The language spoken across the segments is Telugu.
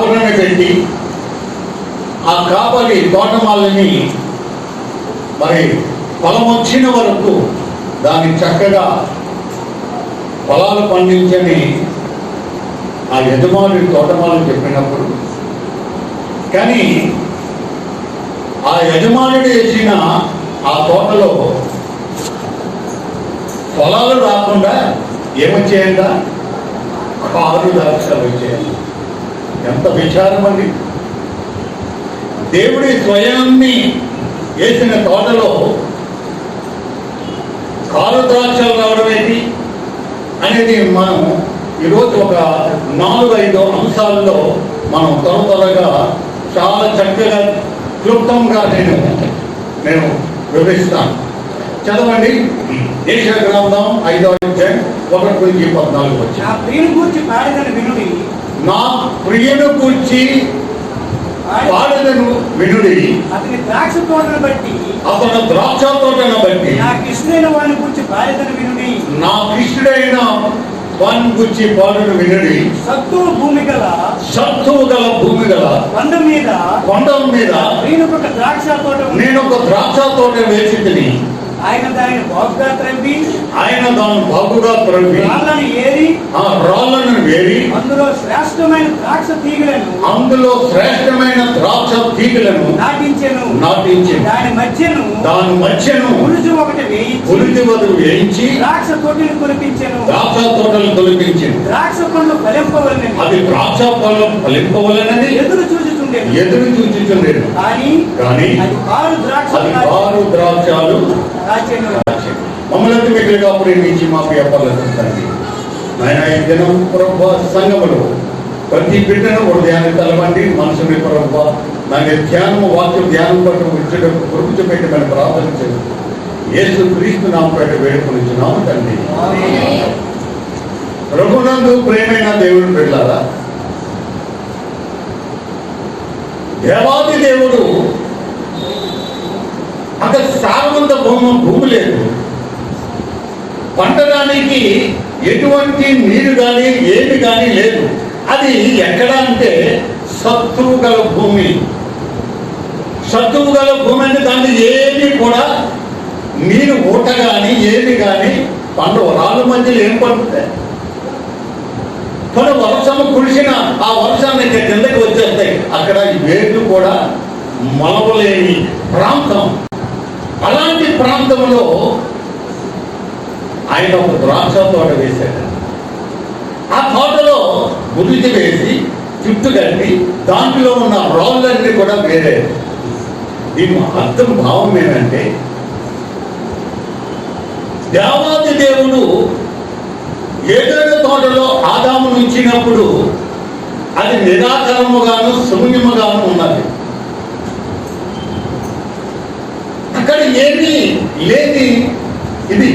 కాపరిని పెట్టి ఆ కాపరి తోటమాలని మరి ఫలం వచ్చిన వరకు దాన్ని చక్కగా ఫలాలు పండించని ఆ యజమాని తోటమాలని చెప్పినప్పుడు, కానీ ఆ యజమానుడు వేసిన ఆ తోటలో ఫలాలు రాకుండా ఏమొచ్చాయంట? కారు ద్రాక్షలు వచ్చాయండి. ఎంత విచారం అండి! దేవుడి స్వయాన్ని వేసిన తోటలో కారు ద్రాక్షలు రావడం ఏంటి అనేది మనం ఈరోజు ఒక 4-5 అంశాల్లో మనం త్వరగా చాలా చక్కగా క్లుప్తంగా నేను వివరిస్తాను. చదవండి. యెషయా గ్రంథం 5వ అధ్యాయం 1-14 వచ్చి. నా ప్రియుని గూర్చి పాడేదని వినుడి, నా ప్రియుని గూర్చి పాడేదను వినుడి, అతని ద్రాక్ష తోటను బట్టి, అతను ద్రాక్ష తోటను బట్టి, నా కృష్ణుడైన వాని గూర్చి పాడేదని వినుడి, నా కృష్ణుడైన వాని గూర్చి పాడను వినుడి. సత్తువు భూమి గల కొండ మీద నేను ఒక ద్రాక్ష తోట వేసి ఆయన దానిని బాగుగా త్రవ్వి రాళ్ళను ఏరి అందులో శ్రేష్టమైన ద్రాక్ష తీగలను నాటించెను. దాని మధ్యను ఉలుజు ఒకటి వేయించి ద్రాక్ష తోటలు కొలిపించెను. ద్రాక్ష పండ్లు ఫలింపవలెనని, అది ద్రాక్ష ఫలం ఫలింపవలెనని ఎదురు చూచుచుండెను. కానీ అది కారు ద్రాక్షలు మమ్మల్ని మిగిలిగా ప్రేమించి మా వ్యాపారాలు ఆయన ఈ దినం ప్రభు సంఘములు ప్రతి బిడ్డను హృదయాన్ని తలవండి, మనసుని ప్రభు దాని ధ్యానము వాక్య ధ్యానం పట్టు విచ్చటకు గుర్తుపెట్టి మనం ప్రార్థన చేస్తూ యేసు క్రీస్తు నామపేట వేడుకొనిచున్నాము తండ్రి. ప్రభునందు ప్రేమైన దేవుడు బిడ్డలారా, దేవాది దేవుడు అక్కడ సారవంత భూమి లేదు, పంటడానికి ఎటువంటి నీరు కానీ ఏమి కానీ లేదు. అది ఎక్కడ అంటే సత్తువు గల భూమి అంటే దాన్ని ఏమి కూడా నీరు ఊట కానీ ఏమి కానీ పండు రాళ్ళ మధ్యలో ఏం పండుతాయి? కొన్ని వర్షము కురిసిన ఆ వర్షాన్ని కిందకి వచ్చేస్తాయి. అక్కడ వేర్లు కూడా మొలవలేని ప్రాంతం. అలాంటి ప్రాంతంలో ఆయన ఒక ద్రాక్ష తోట వేశాడు. ఆ తోటలో గురించి వేసి చుట్టూ కట్టి దాంట్లో ఉన్న రాళ్ళన్నీ కూడా వేరే. దీని అర్థం భావం ఏంటంటే, దేవాది దేవుడు ఏదైనా తోటలో ఆదామును ఉంచినప్పుడు అది నిరాకరముగాను శూన్యముగాను ఉన్నది. అక్కడ ఏమీ లేని, ఇది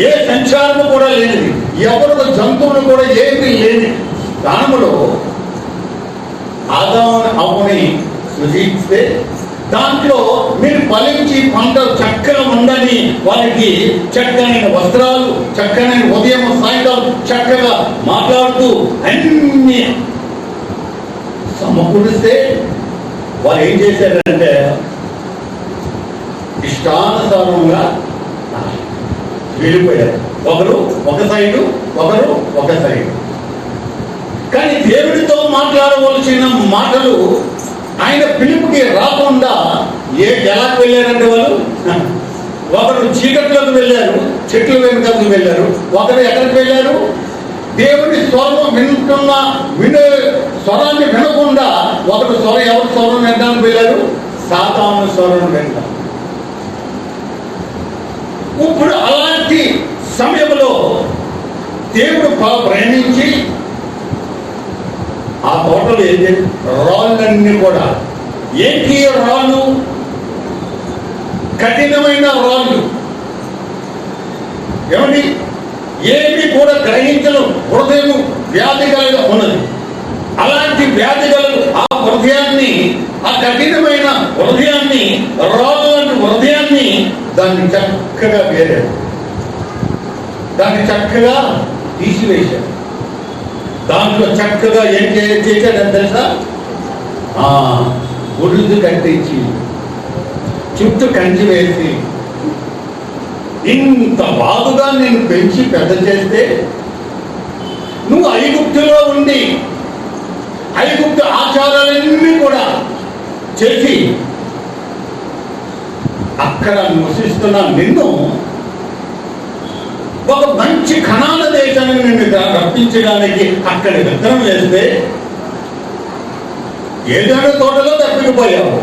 ఏ సంచారము కూడా లేనిది, ఎవరు జంతువులు కూడా ఏమీ లేని స్థానములో ఆదామును అవ్వని సృజిస్తే దాంట్లో మీరు ఫలించి పంట చక్కగా ఉండని వారికి చక్కనైన వస్త్రాలు, చక్కనైన ఉదయం సాయంకాలం చక్కగా మాట్లాడుతూ అన్ని సమకూరిస్తే వారు ఏం చేశారంటే ఇష్టానుసారంగా వెళ్ళిపోయారు. ఒకరు ఒక సైడు, ఒకరు ఒక సైడు. కానీ దేవుడితో మాట్లాడవలసిన మాటలు ఆయన పిలుపుకి రాకుండా ఎలా వెళ్ళారంటే వాళ్ళు ఒకరు చీకట్లోకి వెళ్ళారు, చెట్ల వెనుకకు వెళ్ళారు. ఒకరు ఎక్కడికి వెళ్ళారు? దేవుడి స్వరం స్వరాన్ని వినకుండా ఒకరు ఎవరి స్వరం వినడానికి వెళ్ళారు? సాతాను స్వరం వింటారు. ఇప్పుడు అలాంటి సమయంలో దేవుడు ప్రేమించి ఆ తోటలో ఏం చేసి రాళ్ళన్నీ కూడా ఏంటి రాళ్ళు? కఠినమైన రాళ్ళు. ఏమండి? ఏమి కూడా గ్రహించడం హృదయం వ్యాధి కలిగి ఉన్నది. అలాంటి వ్యాధి కలిగి ఆ హృదయాన్ని, ఆ కఠినమైన హృదయాన్ని, రాళ్ళని హృదయాన్ని దాన్ని చక్కగా వేరాడు, దాన్ని చక్కగా తీసివేశాడు. దాంట్లో చక్కగా ఏం చేశాడని తెలుసా? గుడులు కట్టించి చుట్టూ కంచి వేసి ఇంత బాగుగా నేను పెంచి పెద్ద చేస్తే నువ్వు ఐగుప్తులో ఉండి ఐగుప్తు ఆచారాలన్నీ కూడా చేసి అక్కడ నివసిస్తున్న నిన్ను ఒక మంచి కణాల దేశాన్ని నిన్ను రప్పించడానికి అక్కడ విత్తనం వేస్తే ఏదైనా తోటలో తప్పిపోయావు,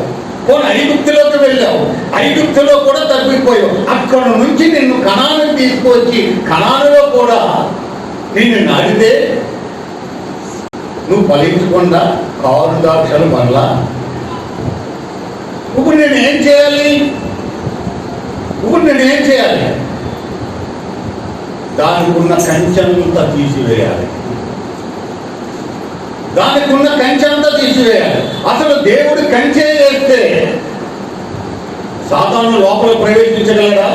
పోనీ ఐగుప్తులోకి వెళ్ళావు, ఐగుప్తులో కూడా తప్పిపోయావు. అక్కడ నుంచి నిన్ను కణాలను తీసుకొచ్చి కణాలలో కూడా నిన్ను నాటితే నువ్వు ఫలించకుండా కారు దాక్షలు మరలా ఇప్పుడు నేనేం చేయాలి? దానికి ఉన్న కంచెంతా తీసివేయాలి. అసలు దేవుడు కంచె వేస్తే సాతాను లోపల ప్రవేశించగలరా?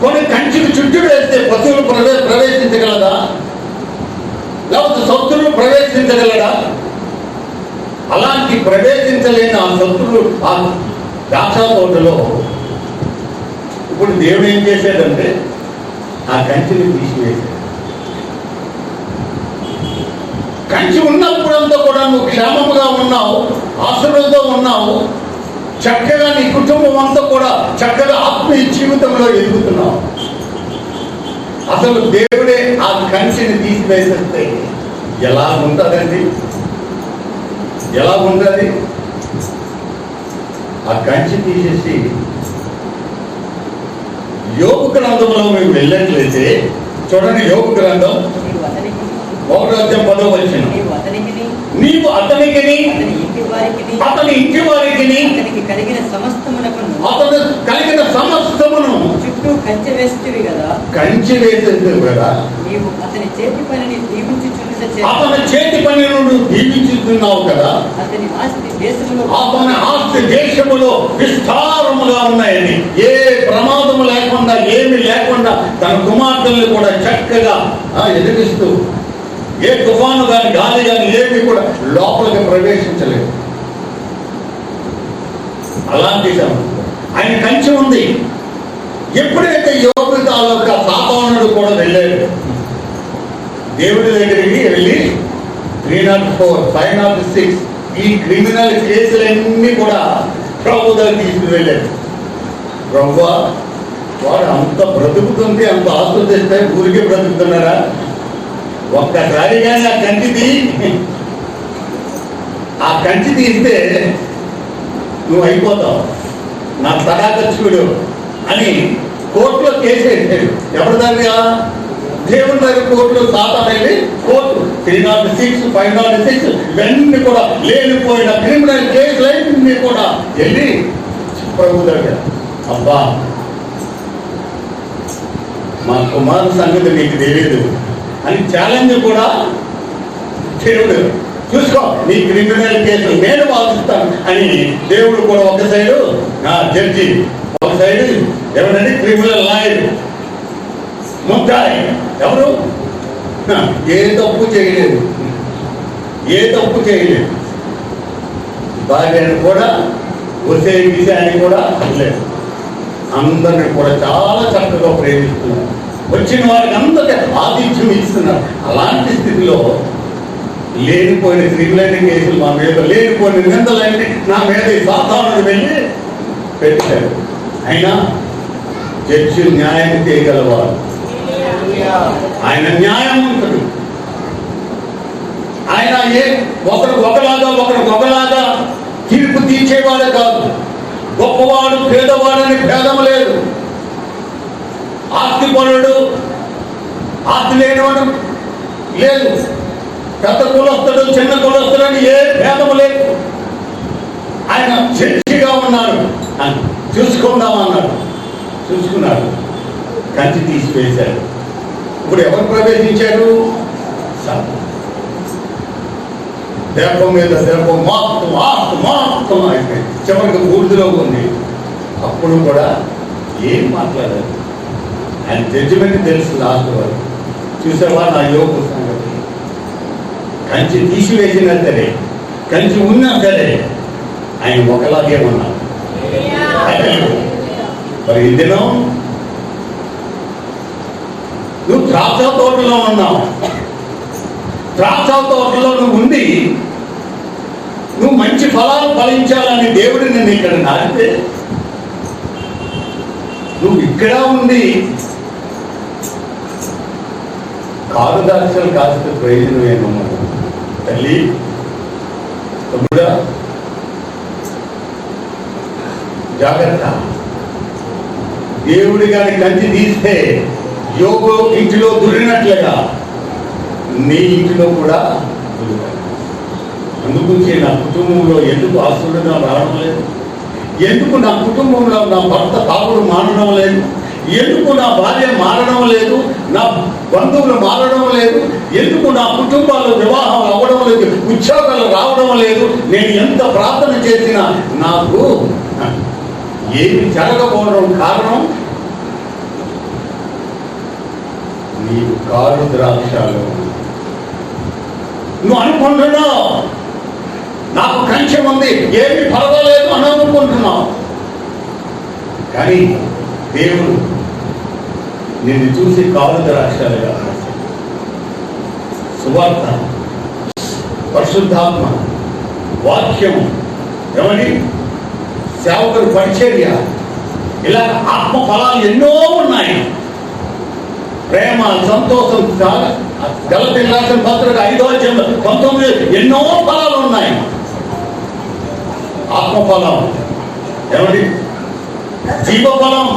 కొన్ని కంచెకు చుట్టూ వేస్తే పశువులు ప్రవేశించగలదా? లేకపోతే శత్రువులు ప్రవేశించగలరా? అలాంటి ప్రవేశించలేని ఆ శత్రువులు ఆ ద్రాక్ష తోటలో ఇప్పుడు దేవుడు ఏం చేశాడంటే ఆ కంచెని తీసివేశాడు. కంచి ఉన్నప్పుడంతా కూడా నువ్వు క్షేమముగా ఉన్నావు, ఆశలతో ఉన్నావు, చక్కగా నీ కుటుంబం అంతా కూడా చక్కగా ఆత్మీయ జీవితంలో ఎదుగుతున్నావు. అసలు దేవుడే ఆ కంచెని తీసివేసేస్తే ఎలా ఉంటుందండి? ఆ కంచె తీసేసి యోగు గ్రంథంలో మేము వెళ్ళట్లయితే చూడండి, యోగు గ్రంథం 1:10 నీవు అతనికి అతని ఇంటి వారికి అతనికి కలిగిన సమస్తమును చుట్టూ కంచె వేసేవి కదా నీవు అతని చేతి పనిని నుండి దీవించుతున్నావు కదా. అతని ఆస్తి దేశములో విస్తారముగా ఉన్నాయని, ఏ ప్రమాదము లేకుండా ఏమి లేకుండా తన కుమార్తెల్ని కూడా చక్కగా ఎదిగిస్తూ ఏ తుఫాను కానీ గాలి కానీ ఏమి కూడా లోపలికి ప్రవేశించలేదు. అలాంటి ఆయన కంచె ఉంది. ఎప్పుడైతే యోగు తాలూకా సాతానుడు కూడా వెళ్ళాడు దేవుడి దగ్గరికి వెళ్ళి 304, 506 ఈ క్రిమినల్ కేసులన్నీ కూడా ప్రభు దగ్గర తీసుకుని వెళ్ళాడు. ప్రభువా, వాడు అంత బ్రతుకుతుంది, అంత ఆస్తులు తెస్తే ఊరికే బ్రతుకుతున్నారా? ఒక్కసారిగా ఆ కంచి తీస్తే నువ్వు అయిపోతావు, నా తడాకచ్చుడు అని కోర్టులో కేసు వేసాడు. ఎవరి దగ్గర? దేవుని దగ్గర కోర్టులో సాతాను వెళ్ళి కోర్టు 306, 506 ఇవన్నీ కూడా లేనిపోయిన క్రిమినల్ కేసులన్నీ కూడా వెళ్ళి ప్రభు దగ్గర, అబ్బా మా కుమారు సంగతి నీకు తెలియదు అని ఛాలెంజ్ కూడా దేవుడు, చూసుకో నీ క్రిమినల్ కేసులు నేను వాదిస్తాను అని దేవుడు కూడా ఒక సైడు జడ్జి, ఒక సైడు ఎవరంటే క్రిమినల్ లాయర్ ముద్దాయి. ఎవరు? ఏ తప్పు చేయలేదు. భార్యను కూడా ఒసే విషయాన్ని కూడా లేదు. అందరిని కూడా చాలా చక్కగా ప్రేమిస్తున్నారు. వచ్చిన వారికి అందరికీ ఆతిథ్యం ఇస్తున్నారు. అలాంటి స్థితిలో లేనిపోయిన క్రిమినల్ కేసులు మా మీద, లేనిపోయిన నిందలన్నీ నా మీద సాధారణ వెళ్ళి పెట్టారు. అయినా జడ్జి న్యాయం చేయగలవారు. ఆయన న్యాయవంతుడు. ఆయన ఒకరికి ఒకలాగా తీర్పు తీర్చేవాడే కాదు. గొప్పవాడు పేదవాడని భేదం లేదు. ఆస్తి పనుడు ఆస్తి లేనివాడు లేదు. పెద్ద కులస్తుడు చిన్న కులస్తుడు అని ఏ భేదం లేదు. ఆయన జడ్జిగా ఉన్నాడు అని చూసుకున్నాడు. కంచి తీసివేశాడు. ఇప్పుడు ఎవరు ప్రవేశించారు? దేపం మీద దేపం మొత్తం అయిపోయింది. చివరికి బూడిదలో ఉంది. అప్పుడు కూడా ఏం మాట్లాడారు? ఆయన జడ్జిమెంట్ తెలుసు. లాస్ట్ వరకు చూసేవా నా యోగు సంగతి. కంచి తీసివేసినా సరే కంచి ఉన్నా సరే ఆయన ఒకలాగే ఉన్నారు. మరి ఈ దినం నువ్వు ద్రాక్ష తోటలో ఉన్నావు. ద్రాక్ష తోటలో నువ్వు ఉండి నువ్వు మంచి ఫలాలు ఫలించాలని దేవుడు నిన్ను ఇక్కడ నాటితే, నువ్వు ఇక్కడ ఉండి కారు ద్రాక్షలు కాస్త ప్రయోజనమేమో తల్లి తమ్ముడా, జాగ్రత్త. దేవుడి గారి కంచి తీస్తే యోగు ఇంటిలో దురినట్లుగా నీ ఇంటిలో కూడా దురినాడు. అందుగురించి నా కుటుంబంలో ఎందుకు ఆస్తుడుగా రావడం లేదు, ఎందుకు నా కుటుంబంలో నా భర్త తాగుడు మారడం లేదు, ఎందుకు నా భార్య మారడం లేదు, నా బంధువులు మారడం లేదు, ఎందుకు నా కుటుంబాలు వివాహం అవ్వడం లేదు, ఉద్యోగాలు రావడం లేదు, నేను ఎంత ప్రార్థన చేసినా నాకు ఏమి జరగకపోవడం కారణం నీవు కారు ద్రాక్షలు. నువ్వు అనుకుంటున్నావు నాకు కంచె ఉంది, ఏమి పర్వాలేదు అని అనుకుంటున్నావు. కానీ దేవుడు నిన్ను చూసి కారు ద్రాక్షలుగా సువార్త, పరిశుద్ధాత్మ, వాక్యం, ఏమని సేవకుడు పరిచర్య, ఇలా ఆత్మ ఫలాలు ఎన్నో ఉన్నాయి. ప్రేమ, సంతోషం, గలతీ రాసిన పత్రిక 5:19 ఎన్నో ఫలాలు ఉన్నాయి. ఆత్మఫలం, ఏమండి జీవఫలం,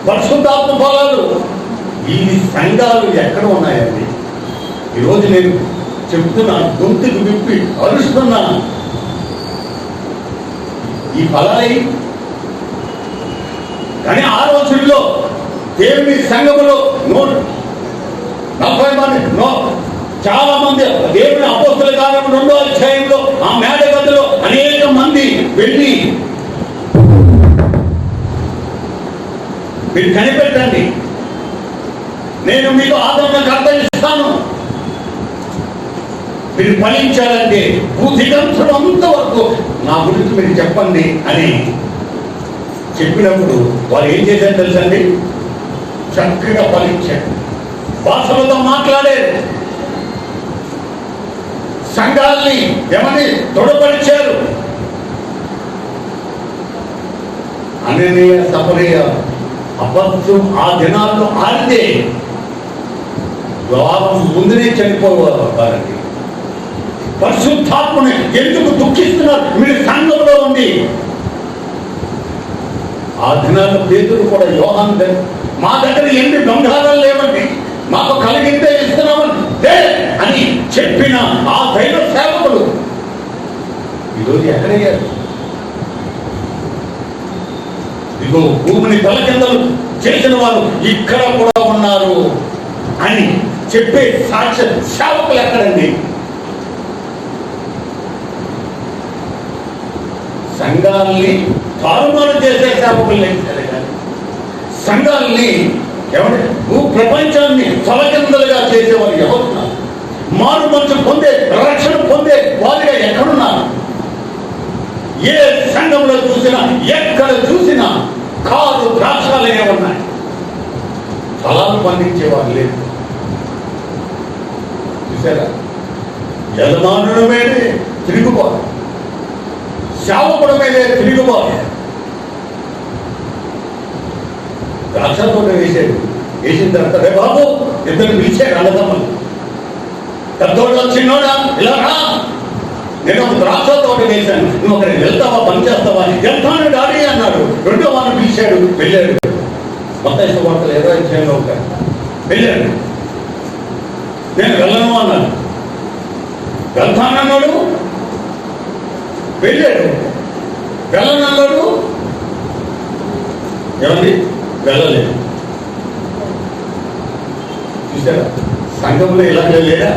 పరిశుద్ధాత్మ ఫలాలు. ఈ సంఘాలు ఎక్కడ ఉన్నాయండి? ఈరోజు నేను చెప్తున్నాను, గొంతుకు విప్పి అరుస్తున్నాను. ఈ ఫలాలై కానీ ఆ రోజుల్లో దేవుని సంఘములో 140 మంది చాలా మంది దేవుని అపోస్తల కార్యం 2వ అధ్యాయంలో ఆ మేడ గదిలో అనేక మంది వెళ్ళి మీరు కనిపెట్టండి, నేను మీకు ఆదరణకర్త ఇస్తాను, మీరు ఫలించాలంటే భూదిగంతమంత వరకు నా గురించి మీరు చెప్పండి అని చెప్పినప్పుడు వారు ఏం చేశారు తెలుసండి? చక్కగా ఫలించారు, భాషలతో మాట్లాడారు, సంఘాల్ని ఏమని దృఢపరిచారు. అననీయ సపరీయ అబద్ధం ఆ దినాల్లో ఆడితే వారం ముందునే చనిపోవాలండి. పరిశుద్ధాత్మని ఎందుకు దుఃఖిస్తున్నారు మీరు సంఘంలో ఉండి? ఆ దినాల్లో పేతురు కూడా యోహాను మా దగ్గర ఎన్ని బంగారాలు లేవండి, మాకు కలిగితే ఇస్తున్నామంటే అని చెప్పిన ఆ దైవ సేవకులు ఈరోజు ఎక్కడయ్యారు? ఇదిగో భూమిని తలకిందలు చేసిన వారు ఇక్కడ కూడా ఉన్నారు అని చెప్పే సాక్ష్య సేవకులు ఎక్కడండి? సంఘాల్ని తారుమారు చేసే సేవకులు లేచారు కానీ సంఘాల్ని ఎవరు భూ ప్రపంచాన్ని తలకిందలుగా చేసేవారు ఎవరున్నారు? మారు మనసు పొందే, రక్షణ పొందే వారిగా ఎక్కడున్నారు? ఏ సంఘంలో చూసినా ఎక్కడ చూసినా కారు ద్రాక్షాలే ఉన్నాయి, ఫలాలు పండించేవారు లేదు. చూసారా? యజమానుల మీదే తిరుగుబాటు, సేవకుల మీదే తిరుగుబాటు. ద్రాక్ష తోట వేసిన తర్వాత రే బాబు ఇద్దరు పిలిచాడు అన్నదమ్మలు, పెద్దోడు చిన్నోడా ఇలా రా, నేను ఒక ద్రాక్ష తోట వేశాను, నువ్వు అక్కడికి వెళ్తావా, పని చేస్తావా? వెళ్తాను డాడీ అన్నాడు. రెండో వాడిని పిలిచాడు, వెళ్ళాడు. మత్తయి సువార్త 20వ అధ్యాయంలో వెళ్ళాడు. నేను వెళ్ళను అన్నాడు, వెళ్తానన్నాడు, వెళ్ళాడు. వెళ్ళనన్నాడు, ఏమండి వెళ్ళలేదు. చూసారా? సంఘంలో ఇలాగే లేదా?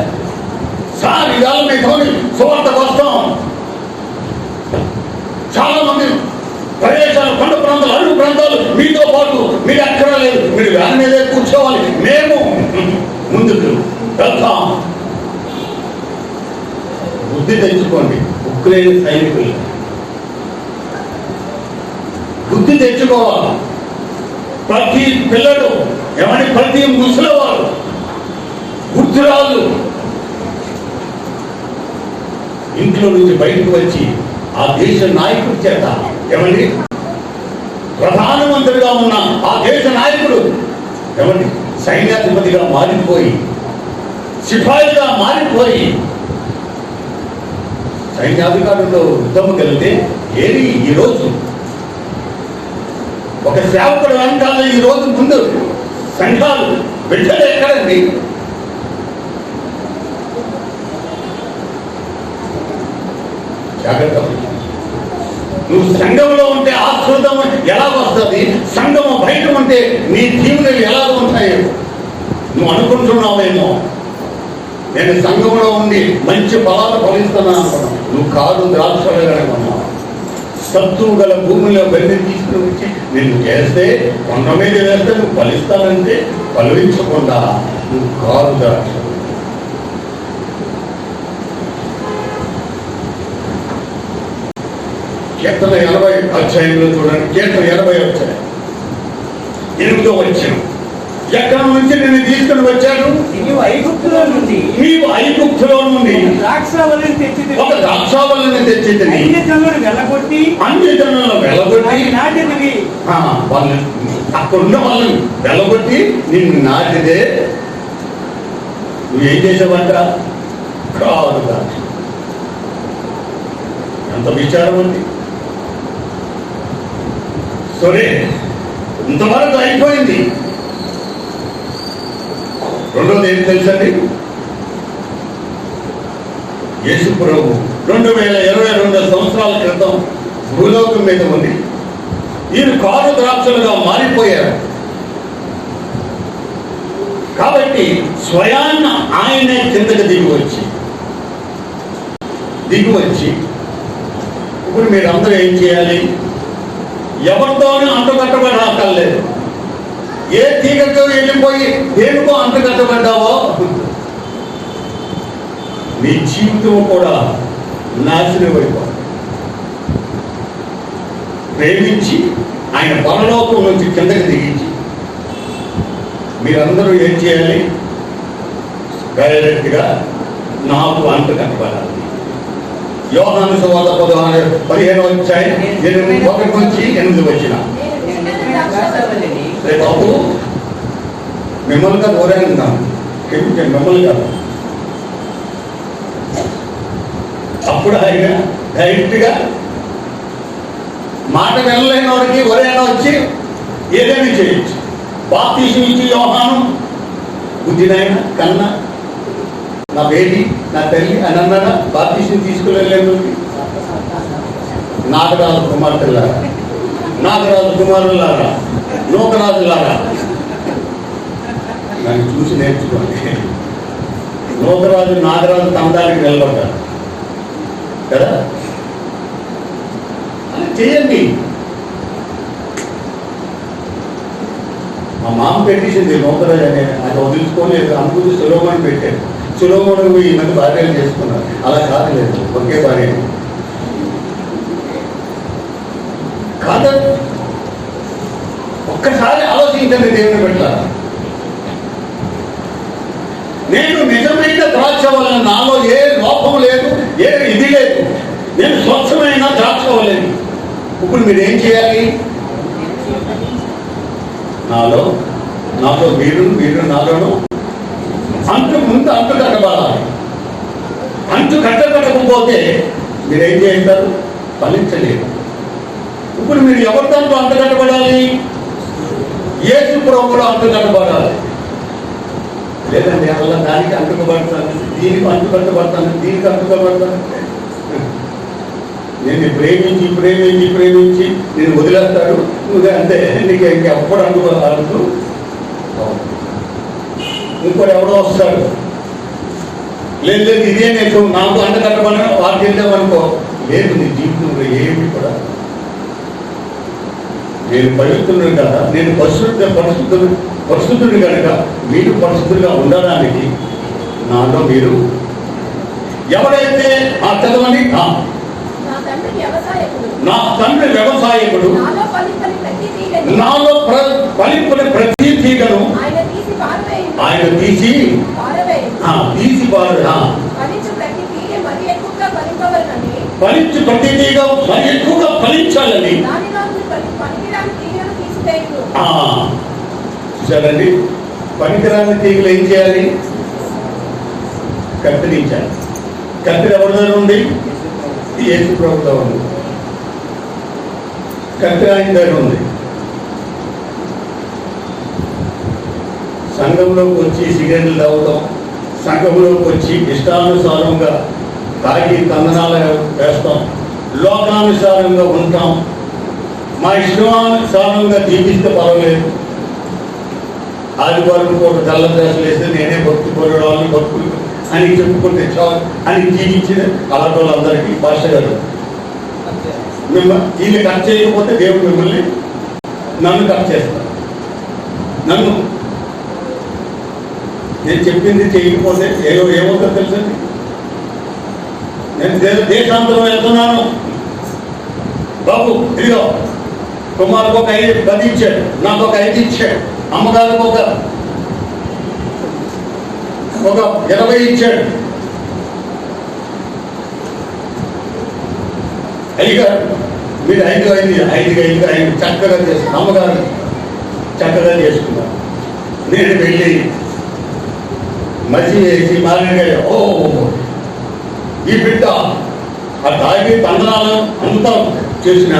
సార్ ఇవాళ మీతో సువార్తకు వస్తాం, చాలా మంది ప్రదేశాలు, కొండ ప్రాంతాలు, అడుగు ప్రాంతాలు మీతో పాటు మీరు ఎక్కడ లేదు, మీరు వ్యాన్ మీదే కూర్చోవాలి, మేము ముందుకు వెళ్తాం. బుద్ధి తెచ్చుకోండి. ఉక్రెయిన్ సైనికులు బుద్ధి తెచ్చుకోవాలి. ప్రతి పిల్లలు ప్రతి ముసలివారు, వృద్ధురాళ్ళు ఇంట్లో నుంచి బయటకు వచ్చి ఆ దేశ నాయకుడి చేత ప్రధానమంత్రిగా ఉన్న ఆ దేశ నాయకుడు సైన్యాధిపతిగా మారిపోయి, సిపాయిగా మారిపోయి, సైన్యాధికారులతో యుద్ధం కలిగితే ఏది ఈరోజు ఒక సేవకుడు వెనకాల ఈరోజు ముందు సంఘాలు బిడ్డలు ఎక్కడండి? జాగ్రత్త. నువ్వు సంఘంలో ఉంటే ఆశ్రదం ఎలా వస్తుంది, సంఘము బయట ఉంటే నీ దీవులు ఎలా ఉంటాయి? నువ్వు అనుకుంటున్నావేమో నేను సంఘంలో ఉండి మంచి ఫలాలు ఫలిస్తున్నాను అనుకున్నావు. నువ్వు కాదు, ద్రాక్షలుగానే సత్తువు గల భూమిలో వెళ్ళి తీసుకుని వచ్చి నిన్ను చేస్తే కొండ మీద వేస్తే నువ్వు ఫలిస్తానంటే ఫలించకుండా నువ్వు కాదు ద్రాక్ష. కీర్తన 80 అధ్యాయంలో చూడండి. కీర్తన 80 అధ్యాయం 8వ వచనం. ఎక్కడి నుంచి నేను తీసుకుని వచ్చాను? నీవు ఐగుప్తులో నుండి ద్రాక్షావల్లిని తెచ్చింది. అన్ని జనులను వెళ్ళగొట్టి నాటినవి. అక్కడున్న వాళ్ళని వెళ్ళగొట్టి నిన్ను నాటిదే. నువ్వేం చేసావంట? కాదు ద్రాక్ష. ఎంత విచారం ఉంది. సరే, ఇంతవరకు అయిపోయింది. రెండోది ఏం తెలుసండి? యేసు ప్రభు 2022 సంవత్సరాల క్రితం భూలోకం మీద ఉంది. వీరు కారు ద్రాక్షలుగా మారిపోయారు. కాబట్టి స్వయాన్న ఆయనే కిందకి దిగి వచ్చి ఇప్పుడు మీరందరూ ఏం చేయాలి? ఎవరితోనూ అంటుకట్టబడక్కర్లేదు. ఏ తీగతో వెళ్ళిపోయి దేనికో అంటుకట్టబడ్డావో నీ జీవితం కూడా నాశనం అయిపోతుంది. ప్రేమించి ఆయన పరలోకం నుంచి కిందకి దిగించి మీరందరూ ఏం చేయాలి? డైరెక్ట్గా నాకు అంటుకట్టబడాలి. యోహాను సువార్త 15వ అధ్యాయం 1 నుంచి 8 వచ్చిన. బాబు మిమ్మల్ని కాదు ఓరేంటాం, మిమ్మల్ని కాదు. అప్పుడు ఆయన డైరెక్ట్గా మాట వెళ్ళలేని వాడికి ఎవరైనా వచ్చి ఏదైనా చేయొచ్చు. బాప్తీసం ఇచ్చి యోహాను బుద్ధినైన కన్నా నా బేబీ నా తల్లి అని అన్నాడా? బాప్తీసం తీసుకువెళ్ళలేదు. నాగరాజు కుమార్తెలారా, నాగరాజు కుమారులారా, నూకరాజులారా నన్ను చూసి నేర్చుకోండి. నూకరాజు నాగరాజు తందానికి నిలబడ్డారు కదా, అని చేయండి. మా మామ పెట్టేసింది నూకరాజు అనే, అది వదులుకోలేదు. అనుకుంటే సులోమని పెట్టారు. సులోమను ఈ మధ్య భార్యలు చేసుకున్నారు. అలా కాదులేదు, ఒకే భార్య కాదు. ఒక్కసారి ఆలోచించండి. దేవుని పెట్టాలి. నేను నిజమైన ద్రాక్ష వలన నాలో ఏ లోపం లేదు, ఏ ఇది లేదు. నేను స్వచ్ఛమైన ద్రాక్ష వలని. ఇప్పుడు మీరేం చేయాలి? నాలో మీరు నాలోను ముందు అంటు కట్టబడాలి. అంటు కట్టబడకపోతే మీరేం చేస్తారు? ఫలించలేదు. ఇప్పుడు మీరు ఎవరి దాంట్లో అంటు కట్టబడాలి? యేసు ప్రభువులో అంటు కట్టబడాలి. లేదండి అలా దానికి అంటుకబడతాను, దీనికి అంటుకట్టబడతాను, దీనికి అంటుకబడతాను. నేను ప్రేమించి నేను వదిలేస్తాడు నువ్వు అంటే నీకు ఇంకెప్పుడు అంటుకోవాలంటూ ఇంకోటి ఎవడో వస్తాడు. లేదు ఇదే నేను నాకు అంటకట్టబడిన వారికి వెళ్దామనుకో. లేదు, నీ జీవితంలో ఏమి కూడా నేను పవిత్రుడు కదా, నేను పరిశుద్ధుడు కనుక మీరు పరిశుద్ధులుగా ఉండడానికి నాలో మీరు ఎవరైతే చదవండి. నా తండ్రి వ్యవసాయకుడు. నా తండ్రి వ్యవసాయకుడు. నాలో ఫలింపని ప్రతి తీగను. నాలో ఫలింపని ప్రతి తీగను ఆయన తీసి పారవేయును. ఆయన తీసి పారు. ఫలించు ప్రతి తీగ మరి ఎక్కువగా ఫలింపవలనని. ఫలించు ప్రతి తీగ మరి ఎక్కువగా ఫలించాలని. దానిలో పనికిరాని తీగను తీసివేయును. చూసారండి, పనికిరాని తీగలు ఏం చేయాలి? కత్తిరించాలి. కత్తిరి ఎవరి దగ్గర ఉంది? యేసు ప్రభువులో ఉంది. కత్తిరి ఆయన దగ్గర ఉంది. సంఘంలోకి వచ్చి సిగరెట్లు తాగుతాం, సంఘంలోకి వచ్చి ఇష్టానుసారంగా తాగి తందనాలు వేస్తాం, లోకానుసారంగా ఉంటాం, మా ఇష్టానుసారంగా జీవిస్తే పర్వాలేదు. ఆదివారం పూట తెల్ల డ్రెస్సులు వేస్తే నేనే భక్తి పొరడాలని భక్తులు అని చెప్పుకుంటే చాలు అని జీవించిన అలాంటి వాళ్ళందరికీ భాష గారు వీళ్ళు కట్ చేయకపోతే దేవుడు మిమ్మల్ని నన్ను కట్ చేస్తాను. నన్ను నేను చెప్పింది చేయకపోతే ఏమవుతుందో తెలుసండి. నేను దేశాంతరం వెళ్తున్నాను బాబు, ఇదిగో కుమారుకు ఒక 10 ఇచ్చాడు, నాకు ఒక 5 ఇచ్చాడు, అమ్మగారికి ఒక 20 ఇచ్చాడు. అయ్యగారు మీరు 5 చక్కగా చేస్తున్నారు, అమ్మగారు చక్కగా చేసుకున్నారు. నేను వెళ్ళి మసి వేసి మారినగా ఈ బిడ్డ ఆ తాగి తందనాలు అంతా చేసిన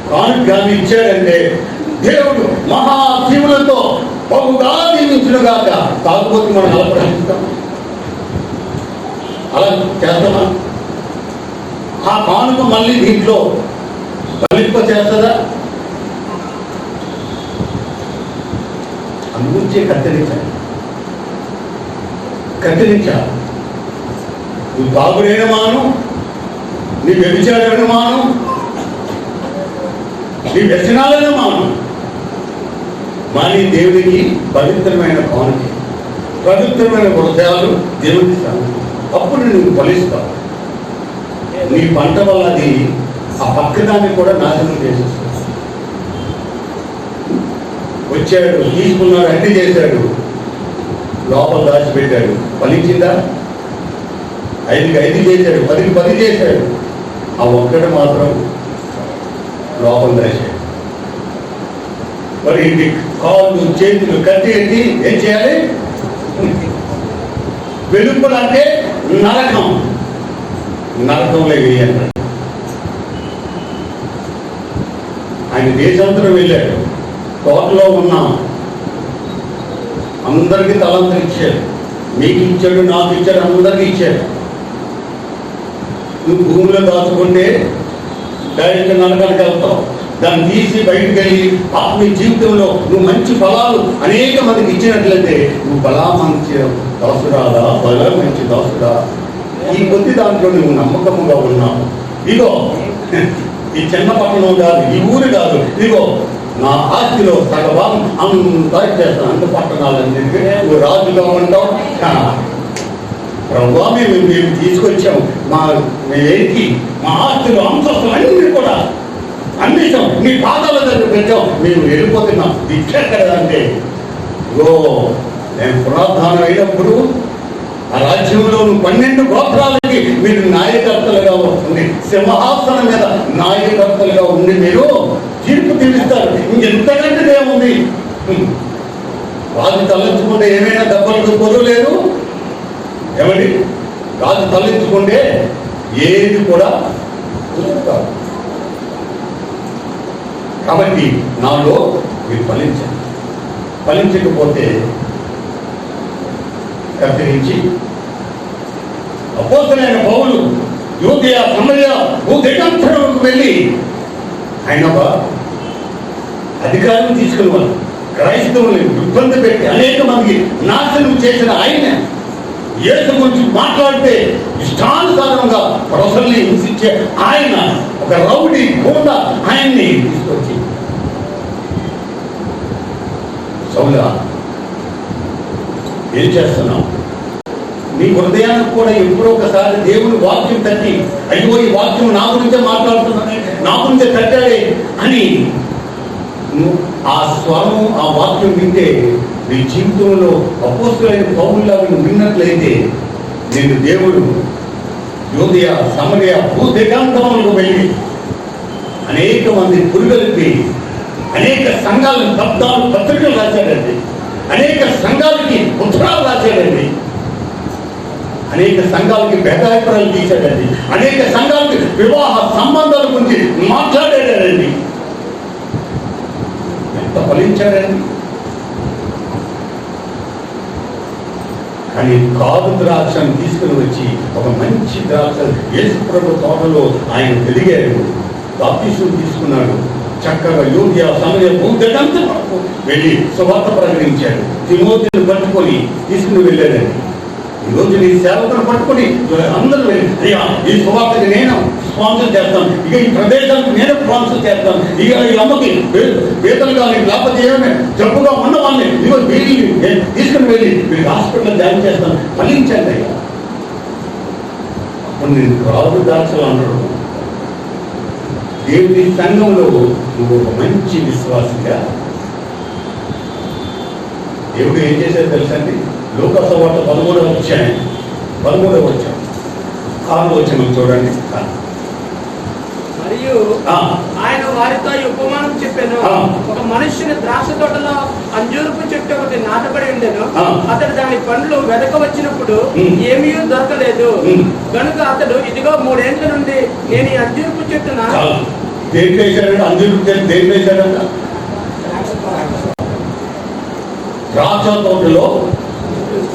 కానుగ్గాన్ని ఇచ్చాడంటే దేవుడు మహాశివులతో బహుగా దీవించునుగాక. కాకపోతే మనం అలా ప్రశ్నిస్తాం, అలా చేస్తామా? ఆ కానుక మళ్ళీ దీంట్లో ఫలింప చేస్తుందా? అందుకే కత్తిరించాలి. నువ్వు తాగుడైన మాను, నీ వ్యభిచారైన మాను, నీ వ్యసనాలైన మాను, మాని దేవుడికి పవిత్రమైన కానుక, పవిత్రమైన హృదయాలు దేవుడికి ఇస్తాను. అప్పుడు నువ్వు ఫలిస్తావు. నీ పంట వల్ల అది ఆ పక్కదాన్ని కూడా నాశనం చేసేస్తాడు. వచ్చాడు, తీసుకున్నాడు, అన్ని చేశాడు, లోపల దాచిపెట్టాడు. ఫలించిందా? 5 చేశాడు, 10 చేశాడు. ఆ ఒక్కడు మాత్రం లోపల దాచాడు. మరి ఇంటి కాళ్ళు చేతులు కట్టి ఏం చేయాలి? వెలుపల అంటే నరకంలో వేయాలి. ఆయన దేశాంతరం వెళ్ళాడు, తోటలో ఉన్న అందరికీ తలంతలు ఇచ్చాడు. మీకు ఇచ్చాడు, నాకు ఇచ్చాడు, అందరికీ ఇచ్చాడు. నువ్వు భూమిలో దాచుకుంటే డైరెక్ట్ నరకానికి వెళ్తావు. దాన్ని తీసి బయటకు వెళ్ళి ఆత్మీయ జీవితంలో నువ్వు మంచి ఫలాలు అనేక మందికి ఇచ్చినట్లయితే నువ్వు మంచి దాసురాలా, మంచి దాసురా. ఈ కొద్ది దాంట్లో నువ్వు నమ్మకముగా ఉన్నావు. ఇగో ఈ చిన్న పట్టణం కాదు, ఈ ఊరు కాదు, ఇగో నా ఆస్తిలో సగభాగం అంతా చేస్తాను. అంత పట్టణాలన్నింటికీ నువ్వు రాజుగా ఉంటావు. ప్రభువా మేము తీసుకొచ్చాము, మా ఆస్తిలో అంతస్తులు అన్ని కూడా అందించాం, నీ పాదాల దగ్గర పెట్టాం, మేము వెళ్ళిపోతున్నాం. ఇచ్చెక్కడ అంటే నేను పునరుద్ధానం అయినప్పుడు ఆ రాజ్యంలో 12 గోత్రాలకి మీరు నాయకర్తలుగా ఉండి, సింహాసనం మీద నాయకర్తలుగా ఉండి మీరు తీర్పు తీరుస్తారు. ఇంకెంతకంటే ఏముంది? రాజు తలంచుకుంటే ఏమైనా దెబ్బలకు పొదలేదు ఏమండి? రాజు తలంచుకుంటే ఏది కూడా కాదు. కాబట్టి నాలో మీరు ఫలించకపోతే కత్తిరించి అపోస్తలుడైన పౌలు యూదయ సమరయ భూదిగంతరంలోకి వెళ్ళి ఆయన ఒక అధికారం తీసుకుని వాళ్ళు క్రైస్తవుల్ని ఇబ్బంది పెట్టి అనేక మందికి నాశనం చేసిన ఆయన యేసు గురించి మాట్లాడితే ఇష్టానుసారంగా ప్రజల్ని హింసించే ఆయన ఒక రౌడీ కూడా ఆయన్ని తీసుకొచ్చి సౌలా ఏం చేస్తున్నావు? నీ హృదయానికి కూడా ఎప్పుడో ఒకసారి దేవుని వాక్యం తట్టి, అయ్యో ఈ వాక్యం నా గురించే మాట్లాడుతున్నానే, నా గురించే తట్టాడే అని నువ్వు ఆ స్వరం, ఆ వాక్యం వింటే నీ జీవితంలో అపోస్తులైన పౌరులాగా నువ్వు విన్నట్లయితే నేను దేవుడు యోదయ సమరయ భూదిగాంతములకు వెళ్ళి అనేక మంది పురుగలిపి అనేక సంఘాలను పత్రికలు రాశాడండి, అనేక సంఘాలకి ఉత్తరాలు రాశాడండి, అనేక సంఘాలకి బేదాభిప్రాయాలు తీశాడండి, అనేక సంఘాలకి వివాహ సంబంధాల గురించి మాట్లాడాడండి. ఎంత ఫలించాడండి. కానీ కాదు ద్రాక్షను తీసుకుని వచ్చి ఒక మంచి ద్రాక్ష యేసుప్రభు తోటలో ఆయన పెరిగాడు, బాప్తిస్మం తీసుకున్నాడు, చక్కగా యోగ్య సమయ భూగంత వరకు వెళ్ళి సువార్త ప్రకటించాడు. తిమోతిని పట్టుకొని తీసుకుని వెళ్ళాడండి. ఈరోజు నీ సేవకులను పట్టుకొని అందరూ వెళ్ళి, అయ్యా ఈ సువార్తకి నేను స్పాన్సర్ చేస్తాను, ఇక ఈ ప్రదేశానికి నేను స్పాన్సర్ చేస్తాను, ఇక ఈ అమ్మకి వేతలు కానీ లేకపోతే ఏమైనా జబ్బుగా ఉన్న వాళ్ళని ఇదిగో వీళ్ళని తీసుకుని వెళ్ళి వీళ్ళకి హాస్పిటల్లో జాయిన్ చేస్తాను, ఫలించండి అయ్యా. అప్పుడు నేను రాజు దాక్షలు అన్నాడు. దేవుని సంఘంలో నువ్వు ఒక మంచి విశ్వాసంగా దేవుడు ఏం చేశాడు తెలుసండి. లోకసవార్త 13వ అధ్యాయం 6వ వచనం చూడండి. మరియు ఆయన వారితో ఈ ఉపమానం చెప్పాను. ఒక మనుష్యుని ద్రాక్ష తోటలో అంజూరపు చెట్టు ఒకటి నాటబడి ఉండెను. అతడు దాని పండ్లు వెదక వచ్చినప్పుడు ఏమీ దొరకలేదు. కనుక అతడు ఇదిగో 3 ఏళ్ల నుండి నేను ఈ అంజూరపు చెట్టున దేంట్లో వేశాడంట? అంజూరపు చెట్టు దేంట్లో వేశాడంట? ద్రాక్ష తోటలో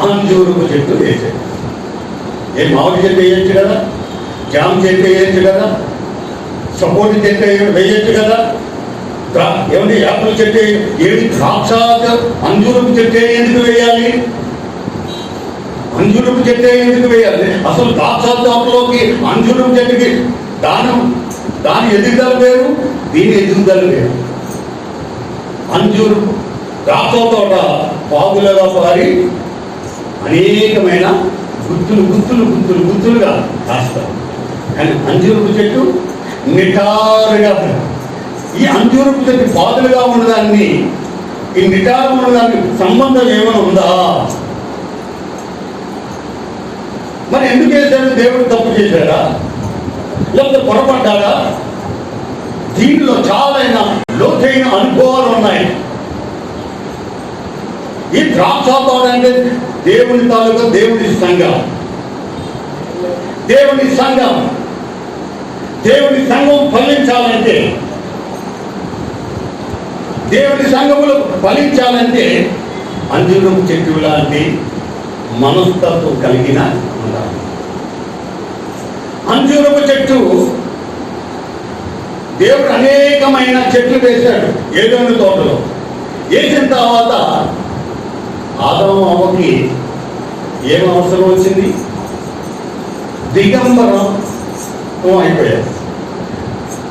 అంజూరపు చెట్టు వేసాడు. ఏ మామిడి చెట్టు వేయచ్చు కదా, జామ చెట్టు వేయచ్చు కదా, సపోర్ట్ చెట్టు వేయచ్చు కదా, ఏమంటే యాపిల్ చెట్టు ఏది? ద్రాక్ష అంజూరపు చెట్టు ఎందుకు వేయాలి? అంజూరపు చెట్టు ఎందుకు వేయాలి? అసలు ద్రాక్ష తోటలోకి అంజూరపు చెట్టుకి దాని ఎదుగుదల వేరు, దీని ఎదుగుదల వేరు. అంజూరు ద్రాక్ష తోట పాగులుగా పారి అనేకమైన గుత్తులుగా కాస్తారు. కానీ అంజూరపు చెట్టు నిటారుగా, ఈ అంజూరపు చెట్టు పాదులుగా ఉన్నదాన్ని, ఈ నిటారు ఉన్నదానికి సంబంధం ఏమైనా ఉందా? మరి ఎందుకు చేశాడు? దేవుడు తప్పు చేశాడా, లేకపోతే పొరపడ్డాడా? దీనిలో చాలా లోతైన అనుభవాలు ఉన్నాయి. ఈ ద్రాక్ష తోట అంటే దేవుని తాలూకా దేవుని సంఘం. దేవుని సంఘం ఫలించాలంటే, దేవుని సంఘములు ఫలించాలంటే అంజూరపు చెట్టు లాంటి మనస్తత్వం కలిగిన ఉండాలి. అంజూరపు చెట్టు దేవుడు అనేకమైన చెట్లు వేశాడు ఏదైనా తోటలో. వేసిన తర్వాత ఆదాము అవ్వకి ఏం అవసరం వచ్చింది? దిగంబరం అయిపోయారు.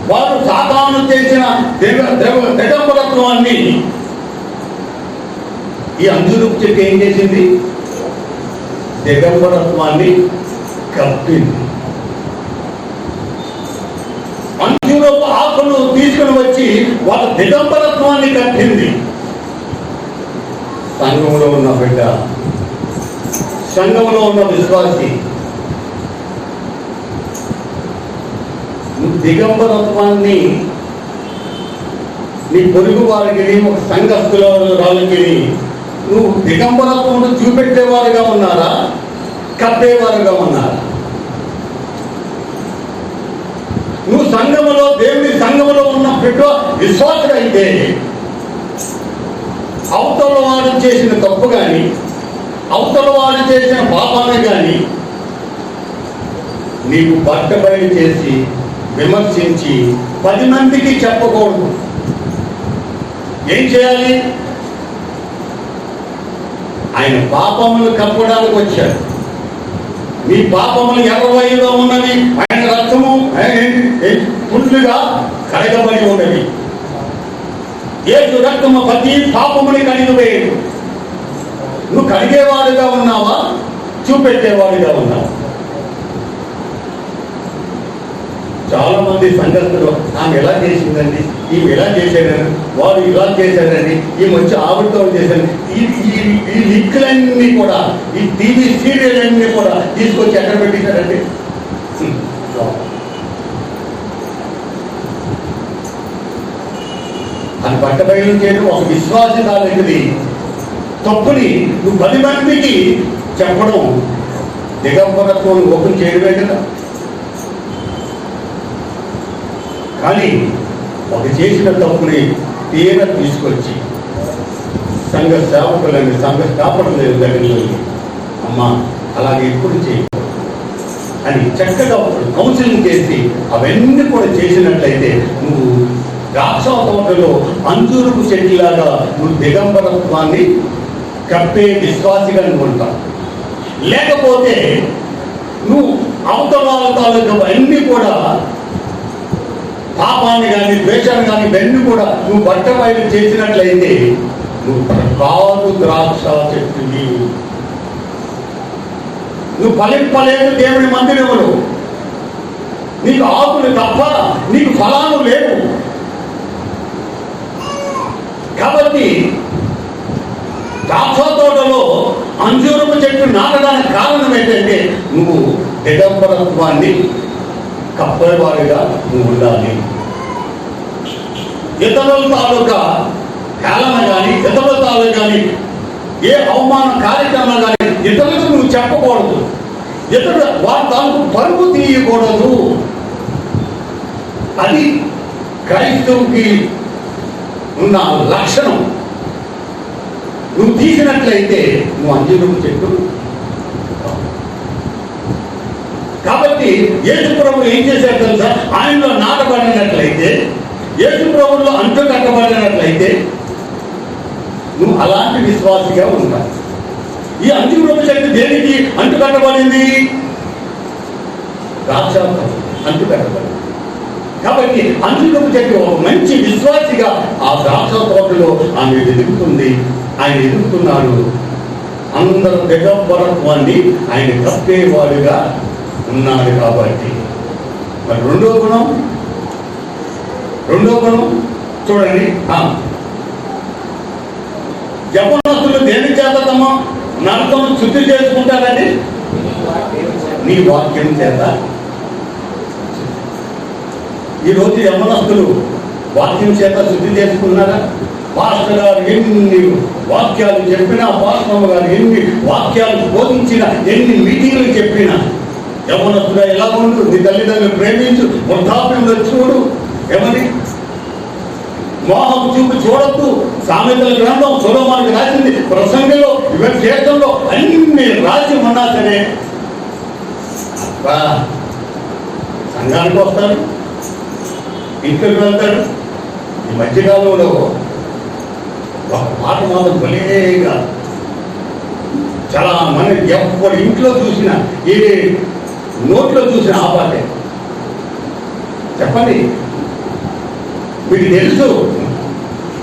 వారు సాతాను చేసిన దిగంబరత్వాన్ని ఈ అంజూరపు చెట్టు ఏం చేసింది? దిగంబరత్వాన్ని కప్పింది. అంజూరపు ఆకులు తీసుకుని వచ్చి వాళ్ళ దిగంబరత్వాన్ని కప్పింది. సంఘంలో ఉన్న బిడ్డ, సంఘంలో ఉన్న విశ్వాసి, దిగంబరత్వాన్ని నీ పొరుగు వారికి, ఒక సంఘస్థులకి నువ్వు దిగంబరత్వం చూపెట్టేవారుగా ఉన్నారా, కప్పేవారుగా ఉన్నారా? నువ్వు సంఘములో, దేవుని సంఘములో ఉన్న బిడ్డ విశ్వాసుడైతే అవతల వాడు చేసిన తప్పు కానీ, అవతల వాడు చేసిన పాపాన్ని కానీ నీకు బట్టబయలు చేసి విమర్శించి 10 మందికి చెప్పకూడదు. ఏం చేయాలి? ఆయన పాపములు కప్పడానికి వచ్చాడు. మీ పాపములు ఎర్రవైగా ఉన్నవి, ఆయన రక్తము పుల్లుగా కడగబడి ఉన్నవి. యేసు రక్తము ప్రతి పాపముని కడిగివేయడు. నువ్వు కడిగేవాడుగా ఉన్నావా, చూపెట్టేవాడిగా ఉన్నావు. చాలా మంది సంఘస్థులు ఆమె ఎలా చేసిందండి, ఈమె ఎలా చేశారని, వాడు ఇలా చేశారని, ఈమె వచ్చి ఆవిడతో చేశారని, ఈ లింకులన్నీ కూడా, ఈ టీవీ సీరియల్ అన్నీ కూడా తీసుకొచ్చి ఎక్కడ పెట్టించారండి. అది పట్టబయలు చేయడం ఒక విశ్వాసి కాలేనిది తప్పుని నువ్వు 10 మందికి చెప్పడం దిగంబరత్వం ఓపెన్ చేయడమే కదా. కానీ ఒక చేసిన తప్పుని తీర తీసుకొచ్చి సంఘ సేవకులని, సంఘ స్థాపకులని దగ్గరికి అమ్మా అలాగే ఎప్పుడు చేయకూడదు అని చక్కగా కౌన్సిలింగ్ చేసి అవన్నీ కూడా చేసినట్లయితే నువ్వు ద్రాక్ష తోటలో అంజూరపు చెట్టులాగా నువ్వు దిగంబరత్వాన్ని కప్పే విశ్వాసిగా నువ్వు ఉంటావు. లేకపోతే నువ్వు అవతల తాలూకు అన్నీ కూడా పాపాన్ని కానీ ద్వేషాన్ని కానీ ఇవన్నీ కూడా నువ్వు బట్టబయలు చేసినట్లయితే నువ్వు కాదు ద్రాక్ష చెట్టువి. నువ్వు ఫలింపలేదు దేవుడి మందిరములు, నీకు ఆకులు తప్ప నీకు ఫలాలు లేవు. కాబట్టి ద్రాక్ష తోటలో అంజూరపు చెట్టు నాటడానికి కారణం ఏంటంటే నువ్వు దిగంబరత్వాన్ని కప్పేవాడిగా నువ్వు ఉండాలి. ఇతరుల తాలూకా కాలన కానీ, ఇతరుల తాలూకా కానీ ఏ అవమాన కార్యక్రమం కానీ ఇతరులకు నువ్వు చెప్పకూడదు. ఇతరులు వారి తాలూకు పరుగు తీయకూడదు. అది క్రైస్తవుకి ఉన్న లక్షణం. నువ్వు తీసినట్లయితే నువ్వు అంజూరపు చెట్టు. కాబట్టి యేసు ప్రభువు ఏం చేశారు తెలుసా? ఆయనలో నాటబడినట్లయితే, యేసు ప్రభువులో అంటు కట్టబడినట్లయితే నువ్వు అలాంటి విశ్వాసిగా ఉంటావు. ఈ అంజూరపు చెట్టు దేనికి అంటు కట్టబడింది? ద్రాక్ష అంటు కట్టబడింది. కాబట్టి అంజూరపు చెట్టు ఒక మంచి విశ్వాసిగా ఆ ద్రాక్ష తోటలో ఆమె ఎదుగుతుంది. ఆయన ఎదుగుతున్నాడు. అందరూ దిగంబరత్వాన్ని ఆయన కప్పేవాడుగా ఉన్నాడు. కాబట్టి మరి రెండో గుణం చూడండి. యవ్వనస్తులు దేని చేత తమ నడకను శుద్ధి చేసుకుంటారండి? నీ వాక్యం చేత. ఈరోజు యవ్వనస్తులు వాక్యం చేత శుద్ధి చేసుకున్నారా? పాస్టర్ గారు ఎన్ని వాక్యాలు చెప్పినా, పాస్టర్ గారు ఎన్ని వాక్యాలు బోధించినా, ఎన్ని మీటింగ్లు చెప్పినా యవ్వనస్తుగా ఎలా ఉండు, నీ తల్లిదండ్రులు ప్రేమించు, వృద్ధాప్యంలో చూడు, ఏమని మోహం చూపు చూడద్దు. సామెతల గ్రంథం సొలొమోనుకు రాసింది, ప్రసంగంలో ఇవన్నీ చేతంలో అన్ని రాసి ఉన్నా సరే సంఘానికి వస్తాడు, ఇంట్లోకి వెళ్తాడు. ఈ మధ్యకాలంలో ఒక పాట మాత్రం భలేగా చాలా మంది ఎవరి ఇంట్లో చూసినా, ఏ నోట్లో చూసినా ఆ పాటే. చెప్పండి, మీకు తెలుసు,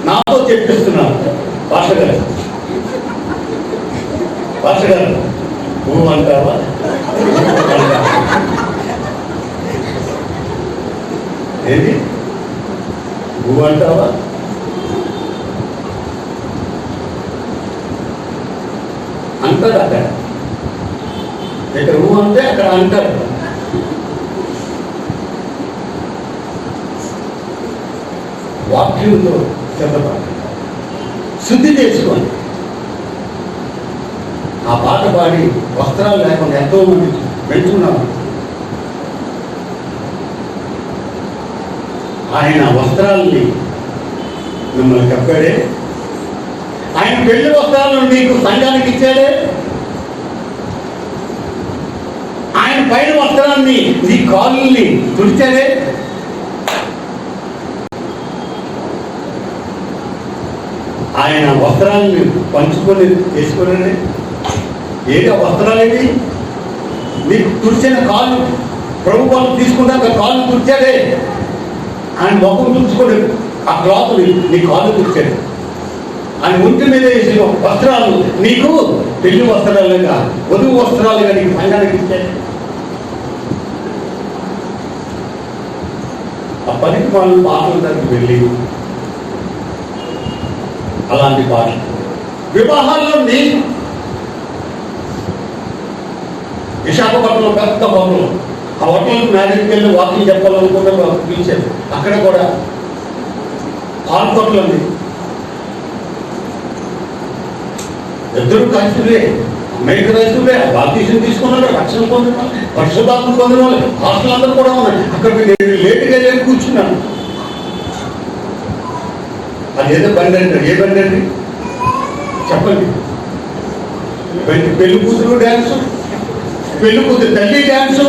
నాతో చెప్పిస్తున్నారు. పాస్టర్ గారు నువ్వు అంటావా? ఏంటి నువ్వు అంటావా? అంటారు అక్కడ. ఇక్కడ నువ్వు అంటే అక్కడ అంటారు. వాక్యంతో సిద్ధపడండి, శుద్ధి చేసుకోండి. ఆ పాట పాడి వస్త్రాలు లేకుండా ఎంతో మంది పెంచుకున్నారు. ఆయన వస్త్రాలని మిమ్మల్ని కప్పాడే. ఆయన పెళ్లి వస్త్రాలను నీకు సంఘానికి ఇచ్చాడే. ఆయన పైన వస్త్రాన్ని నీ కాళ్ళని తుడిచాడే. ఆయన వస్త్రాలను పంచుకొని చేసుకున్నాడే. ఏదో వస్త్రాలేవి నీకు తుడిచిన కాళ్ళు ప్రభు వాళ్ళు తీసుకున్నాక కాళ్ళు తుడిచాడే. ఆయన ముఖం తుడుచుకొని ఆ క్లాతులు నీ కాళ్ళు తుడిచాడు. ఆయన ఒంటి మీద వేసిన వస్త్రాలు నీకు పెళ్లి వస్త్రాలుగా వధువు వస్త్రాలుగా నీకు సంఘానికి ఇచ్చాడు. ఆ పనికి వాళ్ళు పాటల దగ్గరికి వెళ్ళి అలాంటి పాటలు వివాహాల్లో విశాఖపట్నంలో పెద్ద హోటల్, ఆ హోటల్కి మ్యారేజ్కి వెళ్ళి వాకింగ్ చెప్పాలనుకుంటే పిలిచారు. అక్కడ కూడా పాల్కొట్లు ఉంది. ఇద్దరు క్రైస్తులే, అమ్మాయి క్రైస్తులే, బాప్తీసం తీసుకున్నారు, రక్షణ పొందిన వాళ్ళు, పరిశుద్ధాత్మ పొందిన వాళ్ళు, హాస్టల్ అందరూ కూడా ఉన్నాయి. అక్కడికి నేను లేటుగా వెళ్ళి కూర్చున్నాను. అదేదో బండి అంటారు. ఏ బండి అండి చెప్పండి. పెళ్లి కూతురు డ్యాన్సు, పెళ్లి కూతురు తల్లి డ్యాన్సు,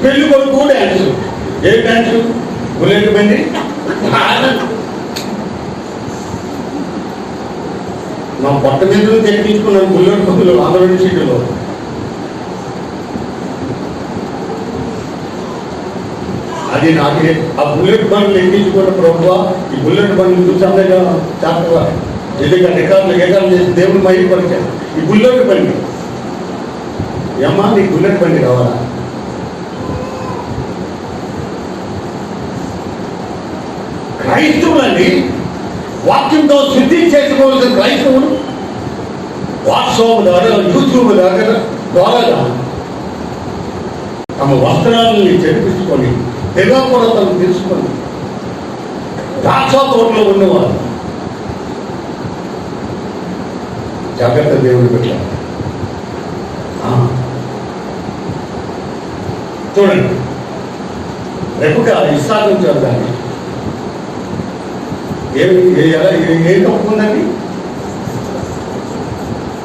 పెళ్లి కొడుకు డ్యాన్సు. ఏ డ్యాన్సు? బుల్లెట్ బండి. నా పొట్ట మీద తెప్పించుకున్నాను బుల్లెట్ కొద్దులు ఆంధ్రప్రదేశ్ సీటులో. అది నాకే ఆ బుల్లెట్ బండ్లు ఎక్కించుకున్న ప్రభువా, ఈ బుల్లెట్ బండ్లు చూసాగా చేపగా నిజంగా రికార్డులు చేసి దేవుడు మైపరిచారు. ఈ బుల్లెట్ బండి ఏమ్మా, నీకు బుల్లెట్ బండి కావాలా? క్రైస్తవులండి వాక్యంతో శుద్ధి చేసుకోవాల్సిన క్రైస్తవులు వాట్సాప్ ద్వారా, యూట్యూబ్ ద్వారా తమ వస్త్రాలని చెరిపించుకొని తెగపడతను తెలుసుకొని ద్రాక్ష తోటలో ఉన్నవారు జాగ్రత్త దేవుడు పెట్టారు. చూడండి, రేపుగా ఇస్సాకు చదువుతాను. ఏం తప్పుకుందండి?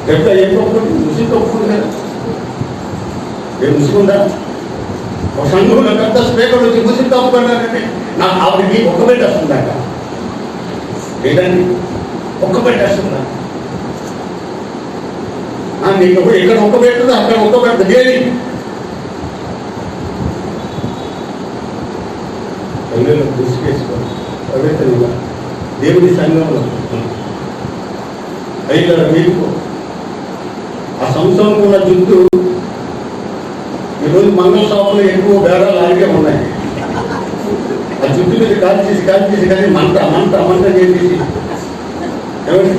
రేపుగా ఏం తప్పుకుంది? ముసుగు తప్పుకుంది కదా. ఏం ముసుగుందా? ఒక సంఘంలో పెద్ద స్పీకర్ వచ్చి ముసుగు తప్పుకున్నారంటే నాకు ఆవిడకి ఒక్క బిడ్డ వస్తుందంట. ఏంటండి ఒక్క బిడ్డ వస్తుందా? నీకు ఇక్కడ ఒక్క పెట్టదు, అక్కడ ఒక్క పెట్టదు. దేని పల్లెల్లో దృష్టికేసుకోవాలి పవిత్రంగా దేవుని సంఘంలో అయితే మీకు ఆ సంవత్సరం ఉన్న జుట్టు ఈరోజు మంగళ షాపులో ఎక్కువ బేరాలు అలాగే ఉన్నాయి. ఆ జుట్టు మీద కాల్చేసి కానీ మంట చేసేసి ఏమండి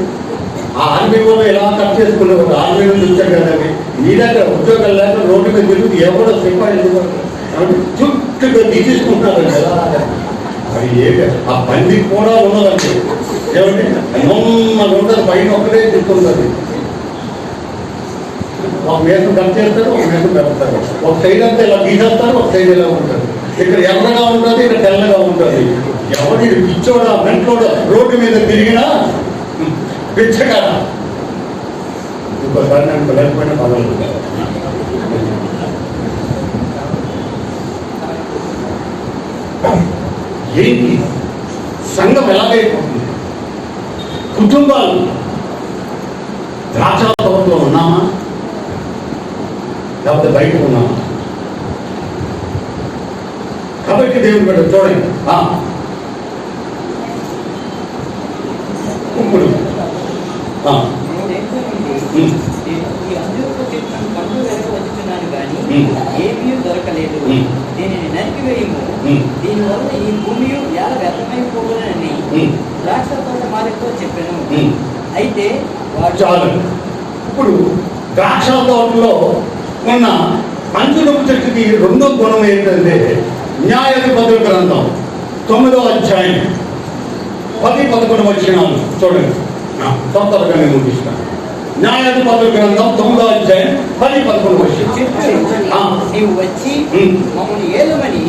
ఆ ఆర్మీ వాళ్ళు ఎలా కట్ చేసుకున్నారు. ఆర్మీ నుంచి వచ్చారు కదండి, మీ దగ్గర ఉద్యోగాలు లేక రోడ్డు మీద తిరుగుతూ ఎవరో సిపాయి చుట్టూ తీసేసుకుంటున్నారు కదా. అది ఆ బండి కూడా ఉన్నదండి. ఏమంటే నమ్మది ఉంటుంది, పైన ఒక్కటే తిరుగుతుంది. ఒక మేసం కట్ చేస్తారు, ఒక మేసం పెడతారు. ఒక సైడ్ అంతా ఇలా తీసేస్తారు, ఒక సైడ్ ఇలా ఉంటుంది. ఇక్కడ ఎర్రగా ఉంటుంది, ఇక్కడ తెల్లగా ఉంటుంది. ఎవరి పిచ్చోడా మెంట్లోడా రోడ్డు మీద తిరిగినా పిచ్చగాడ. ఇంకోసారి నేను పిల్లకపోయినా పదవులు ఏంటి సంఘం ఎలాగైపోతుంది? కుటుంబాలు ద్రాక్ష తోటలో ఉన్నామా లేకపోతే బయట ఉన్నామా? కాబట్టి దేవుడు కూడా చూడండి. ఇప్పుడు ఏమీ దొరకలేదు, దీనిని నరికివేయము, దీనివల్ల ఈ భూమి ఎలా వ్యర్థమైపోతుందని ద్రాక్ష తోట మాలితో చెప్పాను. అయితే చాలు. ఇప్పుడు ద్రాక్ష తోటలో ఉన్న పంచదొప్పు చెట్టుకి రెండో గుణం ఏంటంటే న్యాయాధిపతుల గ్రంథం 9వ అధ్యాయం 10-11 వచనాలు చూడండి. తొందరగా నేను ముగిస్తాను. న్యాయాధిపతుల గ్రంథం 9వ అధ్యాయం 10-11 వచనాలు. నీవు వచ్చి మమ్మల్ని ఏలమని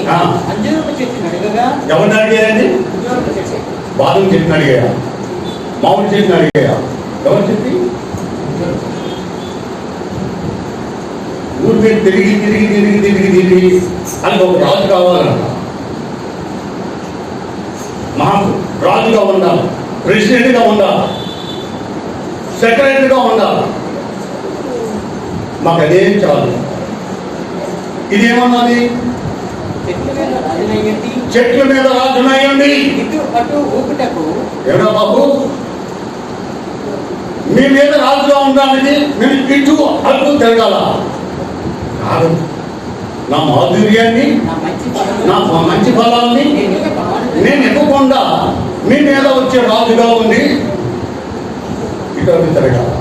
అంజూరపు చెట్టును అడగగా. ఎవరిని అడిగారండి? బాదం చెట్టుని అడిగాయా? మామిడి చెట్టుని అడిగాయా? ఎవరు చెప్పి ఊరి మీద తిరిగి అని ఒక రాజు కావాలంట. మాకు రాజుగా ఉండాలి, ప్రెసిడెంట్గా ఉండాలి, సెక్రటరీగా ఉండాలి. మాకు అదేం చాలు. ఇదేమన్నది? చెట్ల మీద రాజునయ్యండి. ఇటు అటు ఊపుటకు. ఎవరా బాబు? మీ మీద రాజుగా ఉండడానికి మేము ఇటు అటు తిరగాల కాదు. నా మాధుర్యాన్ని, నా మంచి ఫలాన్ని నేను ఇవ్వకుండా మీ మీద వచ్చే రాజుగా ఉండి ఇటు అటు తిరగాల.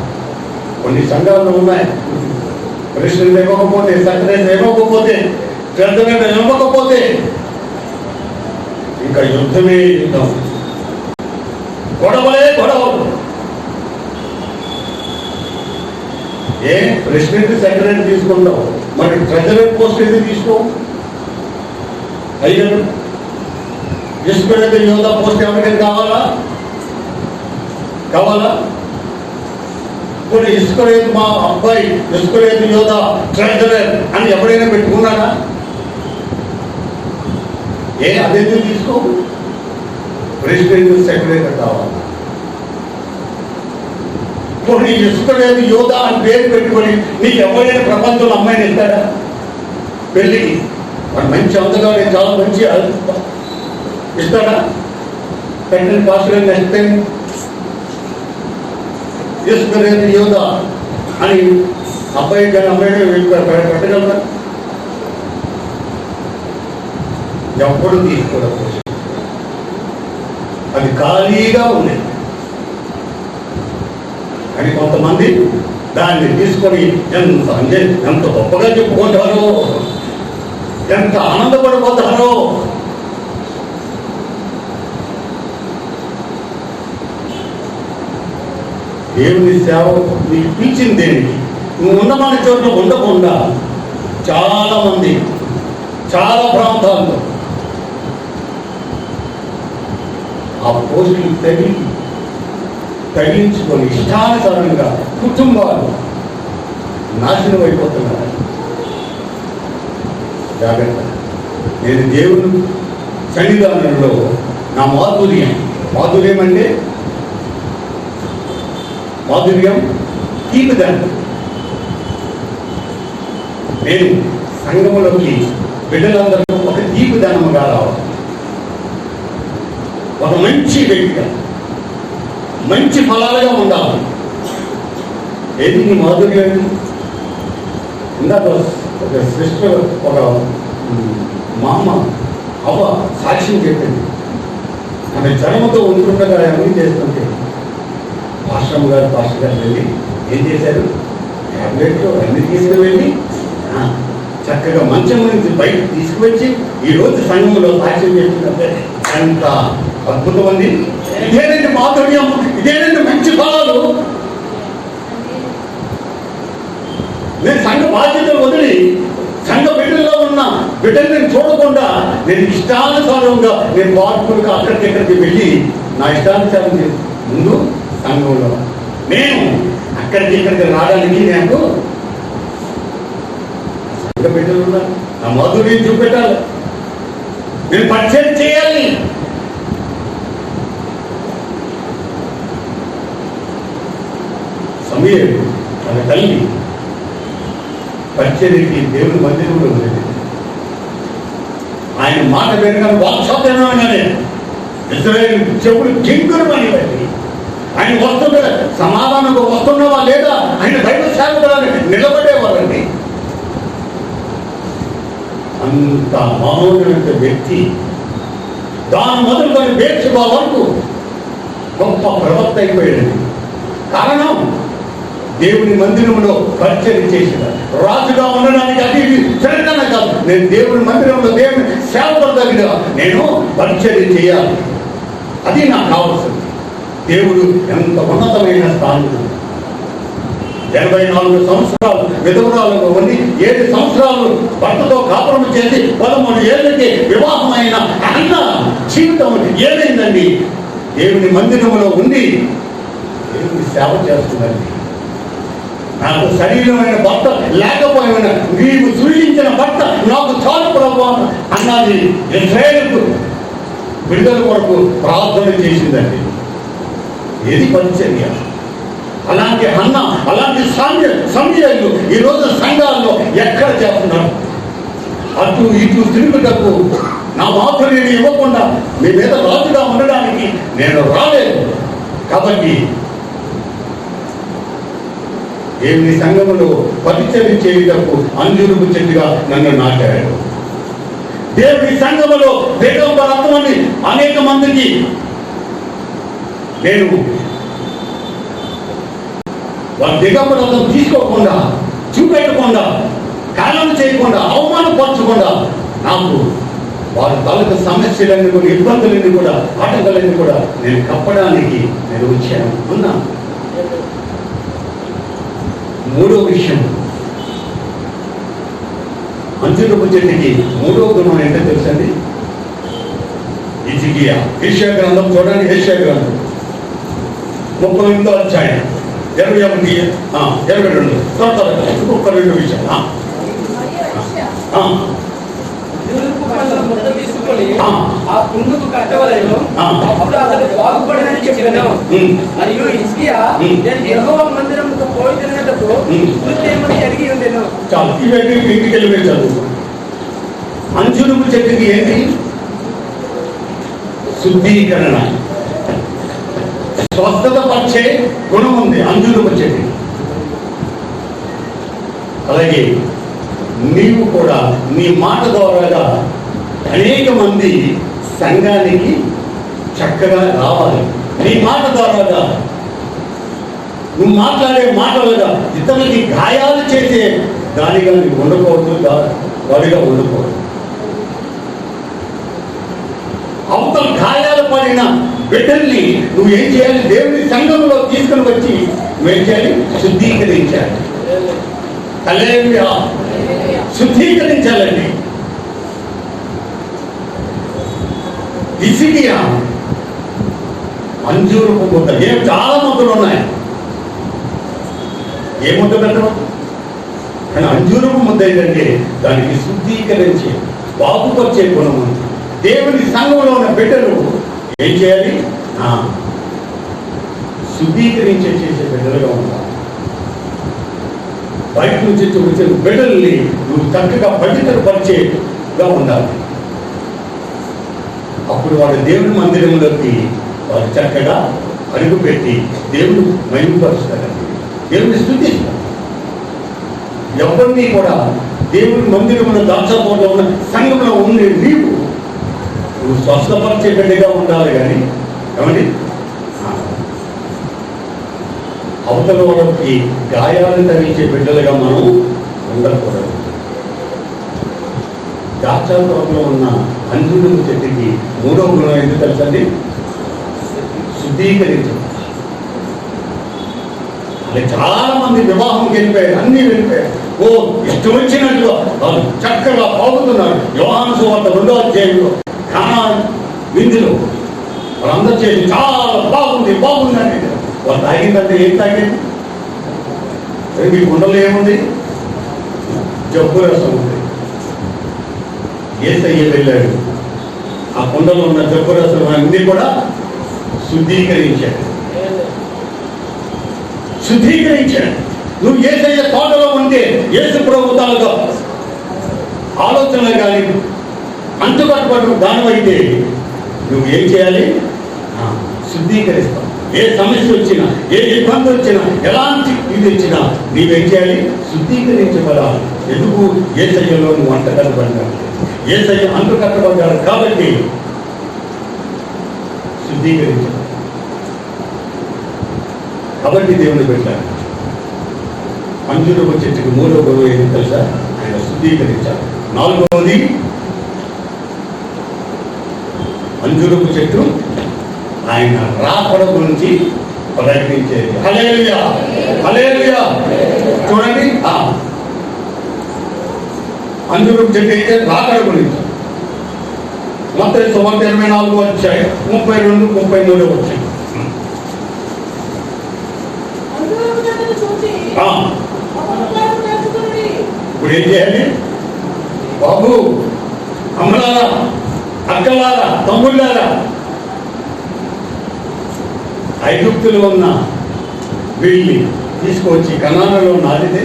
కొన్ని సంఘాలు ఉన్నాయి, ప్రెసిడెంట్ ఇవ్వకపోతే, సెక్రటరీ ఇవ్వకపోతే, ప్రెసిడెంట్ ఇవ్వకపోతే ఇంకా యుద్ధమే యుద్ధం, గొడవలే గొడవలు. ఏ ప్రెసిడెంట్ సెక్రటరీ తీసుకుంటావు, మరి ట్రెజరర్ పోస్ట్ అయితే తీసుకో. అయ్యారు ఇసుకైతే యోధా పోస్ట్ ఎవరికైనా కావాలా? ఇప్పుడు ఇసుకలేదు మా అబ్బాయి ఇసుకలేదు యోధా ట్రెజరర్ అని ఎవరైనా పెట్టుకున్నారా? అదైతే తీసుకో. ప్రెసిడెంట్ సెక్రటరీ కావాలి. ఇప్పుడు ఇసుకలేదు యోధా అని పేరు పెట్టుకొని నీకు ఎవరైనా ప్రపంచంలో అమ్మాయిని ఇస్తాడా పెళ్ళికి? వాడు మంచి అందగానే చాలా మంచి ఇస్తాడా? పెట్టండి పాస్టర్ నెక్స్ట్ టైం ఇసుకలేదు యోధా అని అబ్బాయి కానీ అమ్మాయిని పెట్టగలరా? ఎప్పుడు తీసుకోవడం, అది ఖాళీగా ఉంది. కానీ కొంతమంది దాన్ని తీసుకొని ఎంత గొప్పగా చెప్పుకుంటారో, ఎంత ఆనందపడిపోతారో. దేవుని సేవ నీకు పిలిచింది దేనికి? నువ్వు ఉండమని చోట్ల ఉండకుండా చాలా మంది చాలా ప్రాంతాల్లో ఆ పోస్టులు తగిలించుకొని ఇష్టానుసారంగా కుటుంబాలు నాశనం అయిపోతున్నారు. జాగ్రత్త. నేను దేవుని సన్నిధానంలో నా మాధుర్యం అంటే మాధుర్యం తీపిదాన్ని. నేను సంఘములోకి బిడ్డలందరూ ఒక తీపిదానముగా రావాలి, ఒక మంచి వ్యక్తిగా, మంచి ఫలాలుగా ఉండాలి. ఏది నీ మాధుర్యం? ఇందాక ఒక సిస్టర్, ఒక మామ అవ్వ సాక్ష్యం చెప్పింది. ఆమె జ్వరంతో ఉంటుండగా అన్నీ చేస్తుంటే పాస్టర్ గారు వెళ్ళి ఏం చేశారు? ట్యాబ్లెట్లు అన్ని తీసుకువెళ్ళి చక్కగా మంచం నుంచి బయటకు తీసుకువచ్చి ఈరోజు సంఘంలో సాక్ష్యం చెప్తుందంటే ఎంత అద్భుతం ఉంది. ఇదేనండి మాధుర్యం, ఇదేనండి మంచి ఫలాలు. నేను సంఘ బాధ్యతలు వదిలి సంఘ బిడ్డల్లో ఉన్న బిడ్డల్ని చూడకుండా నేను ఇష్టానుసారంగా నేను పార్కులకు అక్కడికి వెళ్ళి నా ఇష్టానుసారం ముందు సంఘంలో నేను ఇక్కడికి రావడానికి నాకు సంఘ బిడ్డలు ఉన్నారు. నా మాధుర్యం చూపెట్టాలి, నేను పరిచయం చేయాలి. సమయలు తన తల్లి పరిచర్యకి దేవుని మందిరంలో ఉంది. ఆయన మాట వినగానే వాక్శాతనగానే ఇశ్రాయేలు చెవులు కింకురమని ఆయన వస్తుంటే సమాధానంగా వస్తున్నావా లేదా ఆయన బయట సేవకులని నిలబడేవారండి. అంత మహోన్నత వ్యక్తి. దాని మొదలుకొని బేర్షెబా వరకు గొప్ప ప్రవక్త అయిపోయాడండి. కారణం దేవుని మందిరంలో పరిచయం చేసిన రాజుగా ఉండడానికి అది తిరగన కాదు. నేను దేవుని మందిరంలో దేవుని సేవకుల దగ్గర నేను పరిచయం చేయాలి. అది నాకు కావాల్సింది. దేవుడు ఎంత ఉన్నతమైన స్థానం. 84 సంవత్సరాలు విధవరాలుగా ఉండి 7 సంవత్సరాలు భర్తతో కాపురం చేసి 13 ఏళ్ళకి వివాహమైన అన్న జీవితం ఏమైందండి? దేవుని మందిరంలో ఉండి దేవుని సేవ చేస్తుందండి. నాకు శరీరమైన భర్త లేకపోయిన నీవు సృజించిన భర్త నాకు చాలు ప్రభువా అన్నది ఇశ్రాయేలుకు విడుదల కొరకు ప్రార్థన చేసిందండి. ఏది పరిచర్య? అలాంటి హన్న, అలాంటి సమయాలు ఈరోజు సంఘాల్లో ఎక్కడ చేస్తున్నారు? అటు ఇటు తిరుగుటకు నా మాధుర్యాన్ని ఇవ్వకుండా మీ మీద రాజుగా ఉండడానికి నేను రాలేదు. కాబట్టి దేవుని సంఘములో పరిచయం చేయుటకు అంజూరపు చెట్టుగా నన్ను నాటాడు. దేవుని సంఘములో దిగంబరత్వాన్ని అనేక మందికి నేను వారి దిగంబరత్వం తీసుకోకుండా, చూపెట్టకుండా, కాలం చేయకుండా, అవమానపరచకుండా నాకు వారి తాలూకు సమస్యలన్నీ కూడా, ఇబ్బందులన్నీ కూడా, ఆటంకాలన్నీ కూడా నేను కప్పడానికి నేను వచ్చాను అన్నాను. మూడో విషయం, అంజూరపు చెట్టుకి మూడో గుణం ఏంటో తెలుసండి? హిజ్కియా. యెషయా గ్రంథం చూడండి, యెషయా గ్రంథం 38వ అధ్యాయం 21, 22 32 విషయాలు. అంజూరపు పండ్ల ముద్ద తీసుకొని ఆ పుండుకు కట్టవలెను, అప్పుడు అతడు బాగుపడనని చెప్పాను. మరియు హిజ్కియా నేను యెహోవా మందిరముకు పోయి తిరిగినప్పుడు వృద్ధేమని ఎరిగి ఉండెను. చాలు, ఇవన్నీ ఇంటికి వెళ్ళి చదువు. అంజూరపు చెట్టుకి ఏంటి? శుద్ధీకరణ, స్వస్థత పరిచే గుణం ఉంది అంజూరపు చెట్టు. అలాగే నీవు కూడా నీ మాట ద్వారాగా అనేక మంది సంఘానికి చక్కగా రావాలి. నీ మాట ద్వారాగా, నువ్వు మాట్లాడే మాటలుగా ఇతరులకి గాయాలు చేసే దానిగా నీవు ఉండకూడదు, వాడిగా ఉండకూడదు. అవతల గాయాలు పడిన బిడ్డల్ని నువ్వేం చేయాలి? దేవుని సంఘంలో తీసుకుని వచ్చి నువ్వేం చేయాలి? శుద్ధీకరించాలి. హల్లెలూయా. శుద్ధీకరించాలండి. హిజ్కియా అంజూరపు ముద్ద, చాలా ముద్దలు ఉన్నాయి, ఏ ముద్ద పెట్టడం? కానీ అంజూరపు ముద్ద ఏంటంటే దానికి శుద్ధీకరించి బాగుపరిచే గుణం ఉంది. దేవుని సంఘంలో ఉన్న బిడ్డలు ఏం చేయాలి? శుద్ధీకరించే చేసే బిడ్డలుగా ఉండాలి. బయట నుంచి వచ్చిన బిడ్డల్ని నువ్వు చక్కగా పవిత్రపరిచేగా ఉండాలి. అప్పుడు వాడు దేవుని మందిరంలోకి వారు చక్కగా అడుగుపెట్టి దేవుని మహిమపరుస్తారండి, దేవుని స్తుతిస్తారు. ఎవరిని కూడా దేవుని మందిరంలో దాచకపోవడం ఉన్న సంఘంలో ఉండే నువ్వు స్వస్థపరిచే బిడ్డగా ఉండాలి. కానీ ఏమండి, అవతల వాళ్ళకి గాయాలు తగ్గించే బిడ్డలుగా మనం ఉండకూడదు. దాచాపురంలో ఉన్న అంజూరపు చెట్టుకి మూడో గుణం ఎందుకు తెలుసండి? శుద్ధీకరించడం. అలా చాలా మంది వివాహంకి వెళ్ళిపోయారు, అన్నీ వెళ్ళిపోయారు. ఓ ఇష్టం వచ్చినట్టుగా వాళ్ళు చక్కగా పాగుతున్నారు. యోహాను సువార్త 2వ అధ్యాయంలో కానా విందులో వాళ్ళందరూ చేసి చాలా బాగుంది అని వాళ్ళు తాగిందంటే ఏం తాగేది? మీ కుండలో ఏముంది? జబ్బు రసం ఉంది. యేసయ్య వెళ్ళాడు, ఆ కుండలో ఉన్న జబ్బు రసం అన్ని కూడా శుద్ధీకరించాడు. నువ్వు యేసయ్య తోటలో ఉంటే యేసు ప్రభు తాలూకా ఆలోచనలు కానీ అంటుకట్టుబడి దానివైతే నువ్వు ఏం చేయాలి? శుద్ధీకరిస్తావు. ఏ సమస్య వచ్చినా, ఏ ఇబ్బంది వచ్చినా, ఎలాంటి ఇది వచ్చినా నీవేం చేయాలి? శుద్ధీకరించబడాలి. ఎందుకు? యేసయ్యలో నువ్వు అంటకట్టబడ్డాడు, యేసయ్య అంటుకట్టబడ్డాడు కాబట్టి శుద్ధీకరించాలి. కాబట్టి దేవుని పెట్టారు. అంజూరపు చెట్టుకి మూడో గుణం ఏంటి తెలుసా? ఆయన శుద్ధీకరించాలి. నాలుగవది, అంజూరపు చెట్టు ఆయన రాకడ గురించి ప్రకటించేది. హల్లెలూయా, హల్లెలూయా. చూడండి, అంజూరపు చెట్టు అయితే రాకడ గురించి. మత్తయి సువార్త 24వ అధ్యాయం 32, 33 వచ్చాయి. ఇప్పుడు ఏం చేయాలి? బాబు, అమ్మలారా, అక్కలారా, తమ్ముళ్ళారా, ఐగుప్తులో ఉన్న వీళ్ళని తీసుకొచ్చి కనానలో నాటితే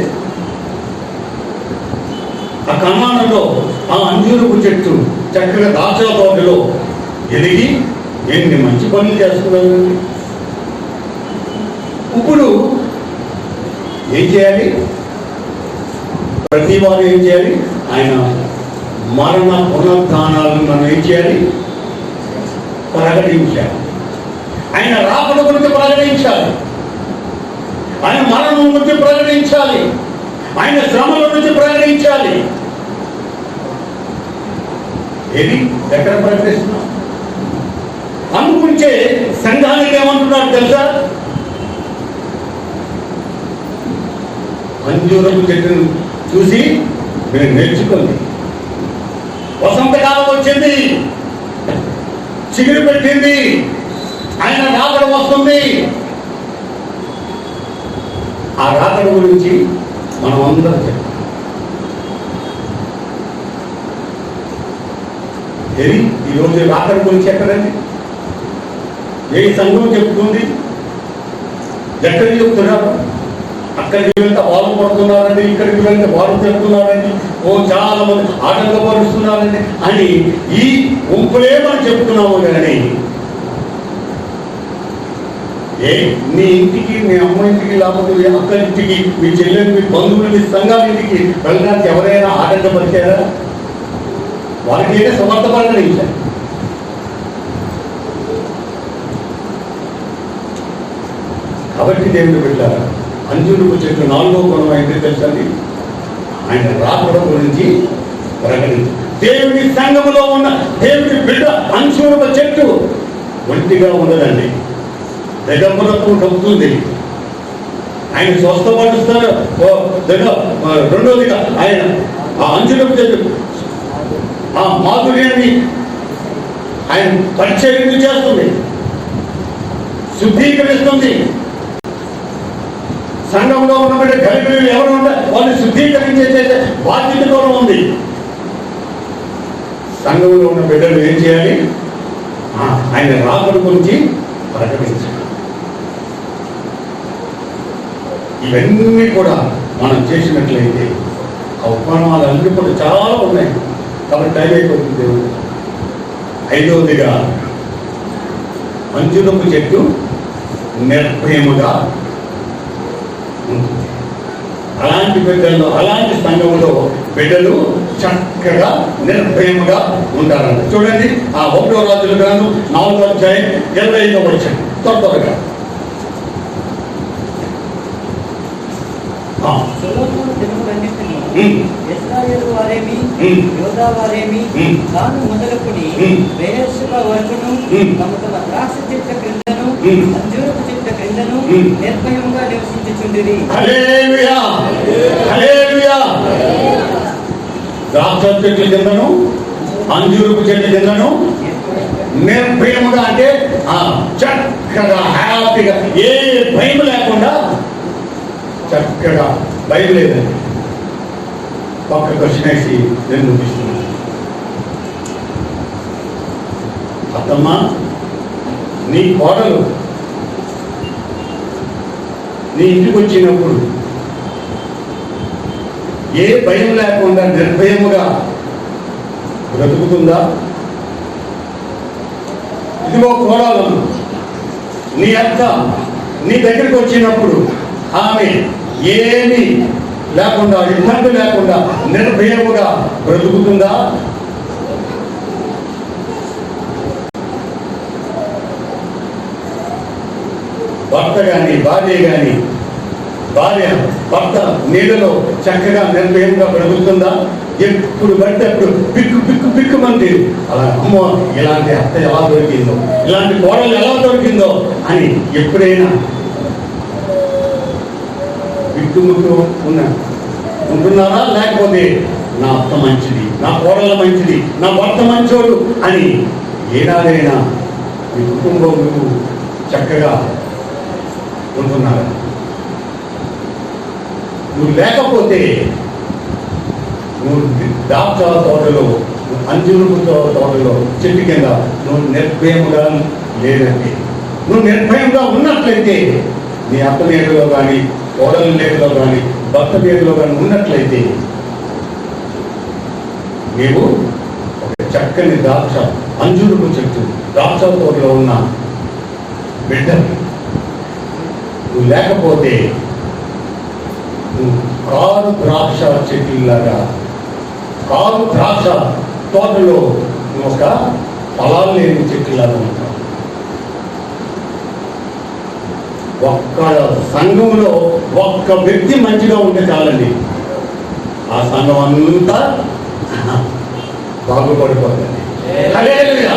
ఆ కనానలో ఆ అంజూరపు చెట్టు చక్కగా దాచా తోటలో ఎదిగి ఎన్ని మంచి పనులు చేస్తున్నారండి. ఇప్పుడు ఏం చేయాలి? ప్రతి వారు ఏం చేయాలి? ఆయన మరణ పునరుద్ధానాలను మనం ఏం చేయాలి? ప్రకటించాలి. ఆయన రాకడ గురించి ప్రకటించాలి. ఆయన మరణం గురించి ప్రకటించాలి. ఆయన శ్రమల గురించి ప్రకటించాలి. ఏది ఎక్కడ ప్రకటిస్తున్నాం? అనుకుంటే సంఘానికి ఏమంటున్నారు తెలుసా? అంజూరపు చెట్టును చూసి మీరు నేర్చుకోండి. వసంతకాలం వచ్చింది, చిగురు పెట్టింది, ఆయన రాకడ వస్తుంది. ఆ రాకడ గురించి మనం అందరం చెప్తాం. ఏది ఈరోజు రాకడ గురించి ఎక్కడండి? ఏ సంఘం చెప్తుంది? ఎక్కడికి చెప్తున్నారు? అక్కడికి వెళ్తే వాళ్ళు పడుతున్నారండి, ఇక్కడికి వెళ్తే వాళ్ళు చెప్తున్నారండి, ఓ చాలా మంది ఆటంకపరుస్తున్నారండి అని ఈ గుంపులే మనం చెప్తున్నాము. కానీ ఏ నీ ఇంటికి, మీ అమ్మ ఇంటికి, లేకపోతే మీ అక్క ఇంటికి, మీ చెల్లెలు, మీ బంధువులు, మీ సంఘాల ఇంటికి వెళ్ళడానికి ఎవరైనా ఆటంకపరిచారా? వాళ్ళకి ఏదో సమర్థపరచడం. కాబట్టి దేవుడు వెళ్ళారు. అంజూరపు చెట్టు 4వ గుణం అయితే తెలుసండి, ఆయన రాకడ గురించి ప్రకటించు. దేవుని సంఘములో ఉన్న దేవుని బిడ్డ అంజూరపు చెట్టు ఒంటిగా ఉండదండి, దిగంబరత్వం కలుగుతుంది. ఆయన స్వస్థపరుస్తారు. రెండోదిగా ఆయన ఆ అంజూరపు చెట్టు ఆ మాధుర్యాన్ని ఆయన పరిచయం చేస్తుంది, శుద్ధీకరిస్తుంది. సంఘంలో ఉన్నటువంటి గర్భిణులు ఎవరు ఉంటారు వాళ్ళు శుద్ధీకరించే బాధ్యత కూడా ఉంది. సంఘంలో ఉన్న బిడ్డలు ఏం చేయాలి? ఆయన రాకడ గురించి ప్రకటించాలి. ఇవన్నీ కూడా మనం చేసినట్లయితే ఆ ఉపమానాలన్నీ కూడా చాలా ఉన్నాయి. కాబట్టి టైం అయిపోతుంది దేవుడు. 5వదిగా అంజూరపు చెట్టు నిర్భయముగా ఉంటుంది. అలాంటి బిడ్డల్లో, అలాంటి సంఘంలో బిడ్డలు చక్కగా నిర్భయముగా ఉంటారంట. చూడండి ఆ 1వ రాజుల గ్రంథం 4వ అధ్యాయం 25వ వచనం త్వరగా. ఇశ్రాయేలు వారేమి, యోధా వారేమి, తాను మొదలుకొని బెయేర్షెబా వరకును తమ తమ ద్రాక్ష చెట్ల క్రిందను అంజూరపు చెట్ల క్రిందను నిర్భయంగా నివసించుచుండిరి. హల్లెలూయా, హల్లెలూయా. ద్రాక్ష చెట్ల కిందను అంజూరపు చెట్ల కిందను నిర్భయముగా, అంటే చక్కగా హ్యాపీగా, ఏ భయం లేకుండా చక్కగా. భయం లేదండి. పక్క క్వశ్చన్ వేసి నేను చూపిస్తున్నాను. అత్తమ్మా, నీ కోడలు నీ ఇంటికి వచ్చినప్పుడు ఏ భయం లేకుండా నిర్భయముగా బ్రతుకుతుందా? ఇదిగో కోడలు, నీ అత్త నీ దగ్గరికి వచ్చినప్పుడు ఆమె ఏమీ లేకుండా, ఇబ్బంది లేకుండా నిర్భయముగా బ్రతుకుతుందా? భర్త కానీ భార్య కానీ, భార్య భర్త నీళ్ళలో చక్కగా నిర్భయంగా బ్రతుకుతుందా? ఎప్పుడు పడితే అప్పుడు పిక్కు పిక్కు పిక్కుమంది, అలా అమ్మో ఇలాంటి అత్త ఎలా దొరికిందో, ఇలాంటి కోడలు ఎలా దొరికిందో అని ఎప్పుడైనా విక్కుముక్కు ఉంటున్నారా? లేకపోతే నా అత్త మంచిది, నా కోడల మంచిది, నా భర్త మంచోడు అని ఏనాడైనా మీ కుటుంబం చక్కగా ఉంటున్నారా? నువ్వు లేకపోతే నువ్వు ద్రాక్ష తోటలో, అంజూరపు తోటలో చెట్టు కింద నువ్వు నిర్భయముగా లేదంటే, నువ్వు నిర్భయంగా ఉన్నట్లయితే, నీ అత్త నీటిలో కానీ, కోడల నీటిలో కానీ, భర్త నీటిలో కానీ ఉన్నట్లయితే నీవు ఒక చక్కని ద్రాక్ష అంజూరపు చెట్టు, ద్రాక్ష తోటలో ఉన్న బిడ్డ. నువ్వు లేకపోతే కారు ద్రాక్ష చెట్టులాగా, కారు ద్రాక్ష తోటలో ఒక ఫలాలు లేని చెట్టులాగా ఉంటాం. ఒక్క సంఘంలో ఒక్క వ్యక్తి మంచిగా ఉంటే చాలండి, ఆ సంఘం అంతా బాగుపడిపోతుంది. హల్లెలూయా.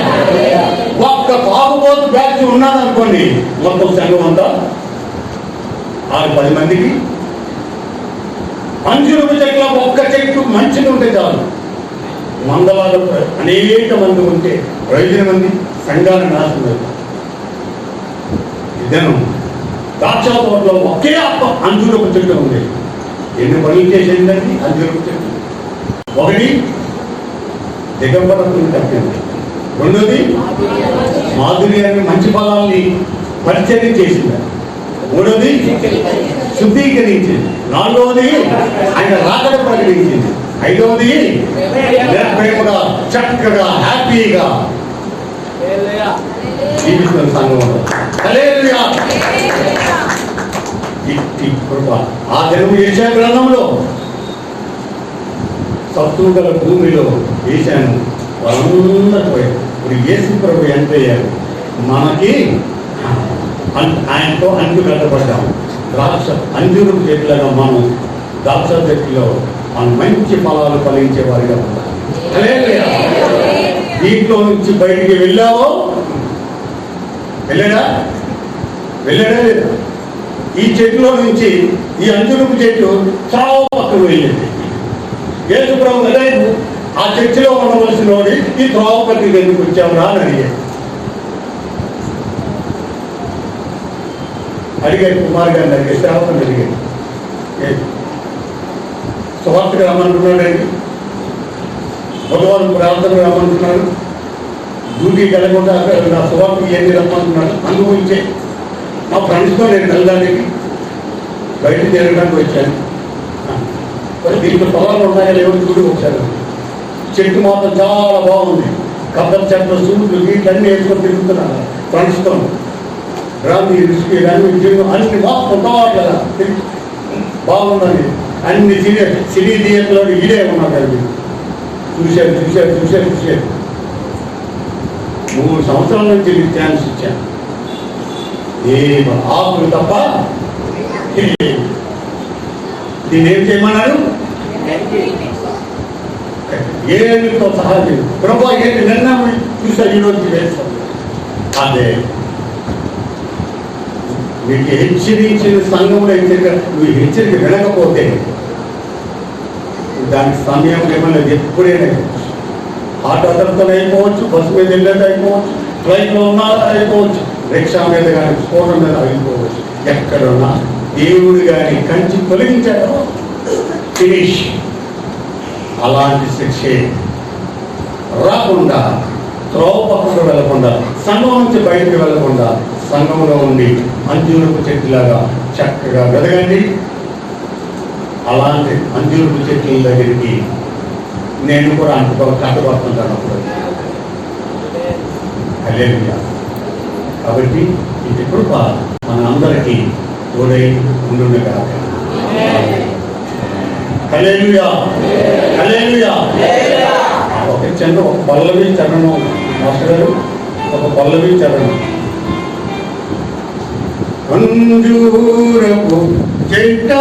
ఒక్క తాగుబోతు బ్యాచ్ ఉన్నాదనుకోండి, మొత్తం సంఘం అంతా 6-10 మందికి. అంజూరపు చెట్ల ఒక్క చెట్టు మంచిగా ఉంటే చాలు, మందలాగా అనేక మంది ఉంటే ప్రయోజనం మంది సంఘాన్ని నాశనం అవుతారు. ఇదను ద్రాక్ష తోటలో ఒకే అంజూరపు చెట్టు ఉంది. ఎన్ని పనులు చేసేదండి అంజూరపు చెట్టు? ఒకటి దిగంబరత్వం తప్పింది, రెండోది మాధుర్యాన్ని మంచి ఫలాల్ని పరిచయం చేసింది, మూడోది శుద్ధీకరించింది, నాలుగవది ఆయన రాకడ ప్రకటించింది, ఐదవది నిర్భయముగా చక్కగా హ్యాపీగా జీవిస్తున్న సంఘంలో. హల్లెలూయా. ఇట్టి కృప ఆ దినము యెషయా గ్రంథంలో సత్తువు గల భూమిలో వేశాను, వాళ్ళందరూ పోయారు. ఇప్పుడు యేసు ప్రభు ఎంత అయ్యారు, మనకి ఆయనతో అంటు కట్టబడ్డాము. ద్రాక్ష అంజూరపు చెట్లుగా మనం ద్రాక్ష చెట్టులో మనం మంచి ఫలాలు ఫలించే వారిగా ఉంటాం. హల్లెలూయా. దీంట్లో నుంచి బయటికి వెళ్ళావో, వెళ్ళాడా లేదా? ఈ చెట్టులో నుంచి ఈ అంజూరపు చెట్టు చాలా పక్కన వెళ్ళింది. యేసు ప్రభు వెళ్ళలేదు, ఆ చర్చిలో ఉండవలసిన వాడి ఈ త్రోవ పక్కకి ఎందుకు వచ్చావురా అని అడిగాడు. కుమార్ గారిని అడిగాడు, సేవకుని అడిగాడు, సువార్తకు రమ్మంటున్నాడండి, బుధవారం ప్రార్థనకు రమ్మంటున్నాడు, డ్యూటీకి వెళ్ళకుండా నా సువార్తకి ఏంటి రమ్మంటున్నాడు, అనుభవించే మా ఫ్రెండ్స్తో నేను వెళ్ళడానికి బయట తిరగడానికి వచ్చాను. దీంట్లో పొలాలు ఉన్నాయా లేవో చూడు వచ్చాను. చెట్టు మాత్రం చాలా బాగుంది, కబ్బరి చెట్లు సూట్లు వీటిలన్నీ వేసుకొని తిరుగుతున్నాను ఫ్రెండ్స్తో. రామి రుచికి రామి జీవం అన్ని మొత్తం తోటగా బాగుందని అన్ని సినీ థియేటర్లో ఇదే ఉన్నాడు. చూశారు 3 సంవత్సరాల నుంచి మీకు ఛాన్స్ ఇచ్చాను, ఏ ఆకులు తప్ప. దీన్ని ఏం చేయమన్నారు? ఏమితో సహా ప్రభా ఏంటి నిన్న చూసా ఈరోజు వేస్తాం. అదే మీకు హెచ్చరించిన సంఘంలో నువ్వు హెచ్చరిక వినకపోతే దానికి సమయం ఏమన్నా ఎప్పుడైనా ఆటో అదర్థం అయిపోవచ్చు, బస్సు మీద వెళ్ళేది అయిపోవచ్చు, ఫ్లైట్లో ఉన్నా అయిపోవచ్చు, రిక్షా మీద కానీ స్కూటర్ మీద అయిపోవచ్చు. ఎక్కడున్నా దేవుడు కానీ కంచి తొలగించాడో ఫినిష్. అలాంటి శిక్షే రాకుండా, త్రోవ పక్కకు వెళ్లకుండా, సంఘం నుంచి బయటకు వెళ్లకుండా సంఘంలో ఉండి అంజూరపు చెట్టులాగా చక్కగా వెదగండి. అలాంటి అంజూరపు చెట్ల దగ్గరికి నేను కూడా కట్టబడుతుంటాను అప్పుడు. హల్లెలూయా. కాబట్టి ఇది కృప మన అందరికీ తోడై ఉండుగా. హల్లెలూయా. హల్లెలూయా. ఒక పల్లవి చరణం మాస్టర్ గారు, ఒక పల్లవి చరణం. అంజూరపు చెట్టు